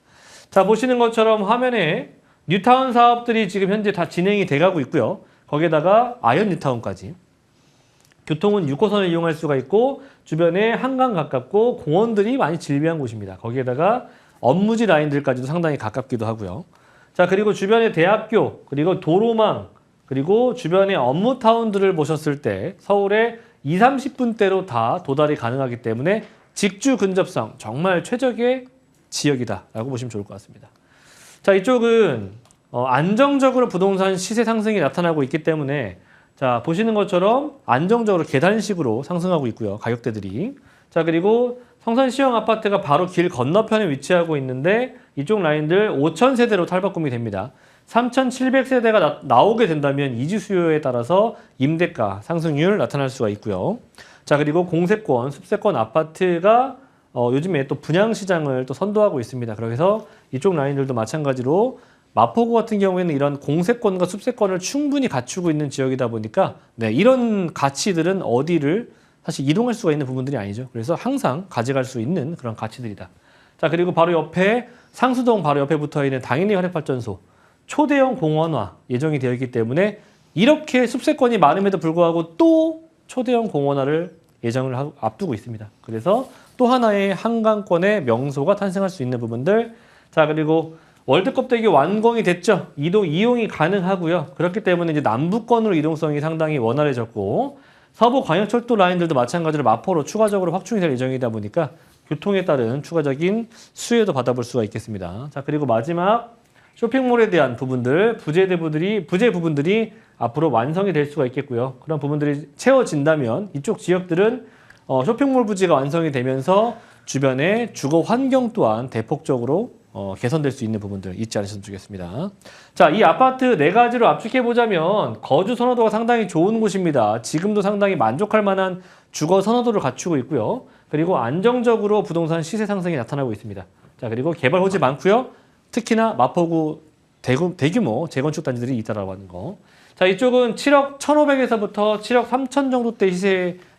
자, 보시는 것처럼 화면에 뉴타운 사업들이 지금 현재 다 진행이 돼가고 있고요. 거기에다가 아현 뉴타운까지. 교통은 6호선을 이용할 수가 있고 주변에 한강 가깝고 공원들이 많이 질비한 곳입니다. 거기에다가 업무지 라인들까지도 상당히 가깝기도 하고요. 자, 그리고 주변에 대학교, 그리고 도로망, 그리고 주변의 업무타운들을 보셨을 때 서울의 20-30분대로 다 도달이 가능하기 때문에 직주 근접성 정말 최적의 지역이다라고 보시면 좋을 것 같습니다. 자, 이쪽은 안정적으로 부동산 시세 상승이 나타나고 있기 때문에 자, 보시는 것처럼 안정적으로 계단식으로 상승하고 있고요. 가격대들이. 자, 그리고 성산 시형 아파트가 바로 길 건너편에 위치하고 있는데 이쪽 라인들 5,000세대로 탈바꿈이 됩니다. 3,700세대가 나오게 된다면 이주 수요에 따라서 임대가 상승률 나타날 수가 있고요. 자, 그리고 공세권, 숲세권 아파트가 요즘에 또 분양 시장을 또 선도하고 있습니다. 그래서 이쪽 라인들도 마찬가지로 마포구 같은 경우에는 이런 공세권과 숲세권을 충분히 갖추고 있는 지역이다 보니까 네, 이런 가치들은 어디를 사실 이동할 수가 있는 부분들이 아니죠. 그래서 항상 가져갈 수 있는 그런 가치들이다. 자, 그리고 바로 옆에 상수동 바로 옆에 붙어 있는 당인리 화력발전소 초대형 공원화 예정이 되어 있기 때문에 이렇게 숲세권이 많음에도 불구하고 또 초대형 공원화를 예정을 앞두고 있습니다. 그래서 또 하나의 한강권의 명소가 탄생할 수 있는 부분들. 자, 그리고 월드컵대기 완공이 됐죠. 이용이 가능하고요. 그렇기 때문에 이제 남부권으로 이동성이 상당히 원활해졌고 서부 광역철도 라인들도 마찬가지로 마포로 추가적으로 확충이 될 예정이다 보니까 교통에 따른 추가적인 수혜도 받아볼 수가 있겠습니다. 자, 그리고 마지막 쇼핑몰에 대한 부분들, 부재 부분들이 앞으로 완성이 될 수가 있겠고요. 그런 부분들이 채워진다면 이쪽 지역들은 쇼핑몰 부지가 완성이 되면서 주변의 주거 환경 또한 대폭적으로 개선될 수 있는 부분들 잊지 않으셨으면 좋겠습니다. 자, 이 아파트 4가지로 압축해보자면 거주 선호도가 상당히 좋은 곳입니다. 지금도 상당히 만족할 만한 주거 선호도를 갖추고 있고요. 그리고 안정적으로 부동산 시세 상승이 나타나고 있습니다. 자, 그리고 개발 호지 많고요. 특히나 마포구 대규모 재건축 단지들이 있다라고 하는 거. 자, 이쪽은 7억 1,500에서부터 7억 3천 정도대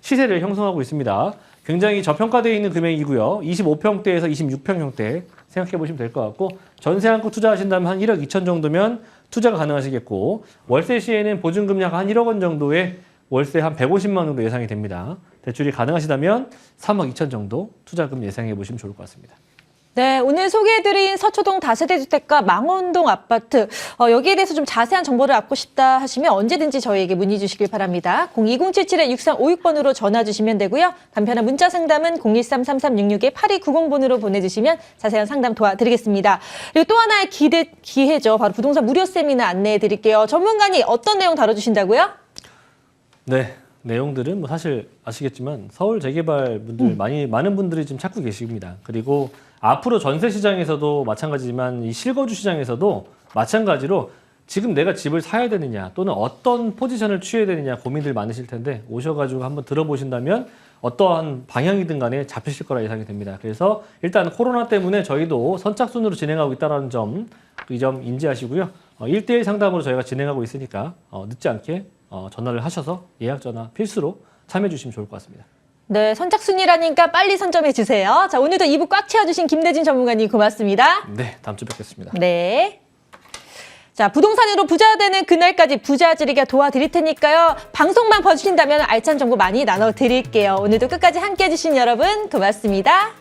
시세를 형성하고 있습니다. 굉장히 저평가되어 있는 금액이고요. 25평대에서 26평형대 생각해 보시면 될 것 같고 전세 한고 투자하신다면 한 1억 2천 정도면 투자가 가능하시겠고 월세 시에는 보증금 약 한 1억 원 정도의 월세 한 150만 원 정도 예상이 됩니다. 대출이 가능하시다면 3억 2천 정도 투자금 예상해 보시면 좋을 것 같습니다. 네, 오늘 소개해드린 서초동 다세대주택과 망원동 아파트 여기에 대해서 좀 자세한 정보를 얻고 싶다 하시면 언제든지 저희에게 문의 주시길 바랍니다. 02077-6356번으로 전화 주시면 되고요. 간편한 문자 상담은 013-3366-8290번으로 보내주시면 자세한 상담 도와드리겠습니다. 그리고 또 하나의 기회죠. 바로 부동산 무료 세미나 안내해드릴게요. 전문가님 어떤 내용 다뤄주신다고요? 네. 내용들은 뭐 사실 아시겠지만 서울 재개발 분들 많은 분들이 지금 찾고 계십니다. 그리고 앞으로 전세 시장에서도 마찬가지지만 이 실거주 시장에서도 마찬가지로 지금 내가 집을 사야 되느냐 또는 어떤 포지션을 취해야 되느냐 고민들 많으실 텐데 오셔가지고 한번 들어보신다면 어떠한 방향이든 간에 잡히실 거라 예상이 됩니다. 그래서 일단 코로나 때문에 저희도 선착순으로 진행하고 있다는 점, 이 점 인지하시고요. 1대1 상담으로 저희가 진행하고 있으니까 늦지 않게 전화를 하셔서 예약 전화 필수로 참여해 주시면 좋을 것 같습니다. 네, 선착순이라니까 빨리 선점해 주세요. 자, 오늘도 2부 꽉 채워주신 김대진 전문가님 고맙습니다. 네, 다음 주에 뵙겠습니다. 네. 자, 부동산으로 부자 되는 그날까지 부자지리가 도와드릴 테니까요. 방송만 봐주신다면 알찬 정보 많이 나눠드릴게요. 오늘도 끝까지 함께해 주신 여러분 고맙습니다.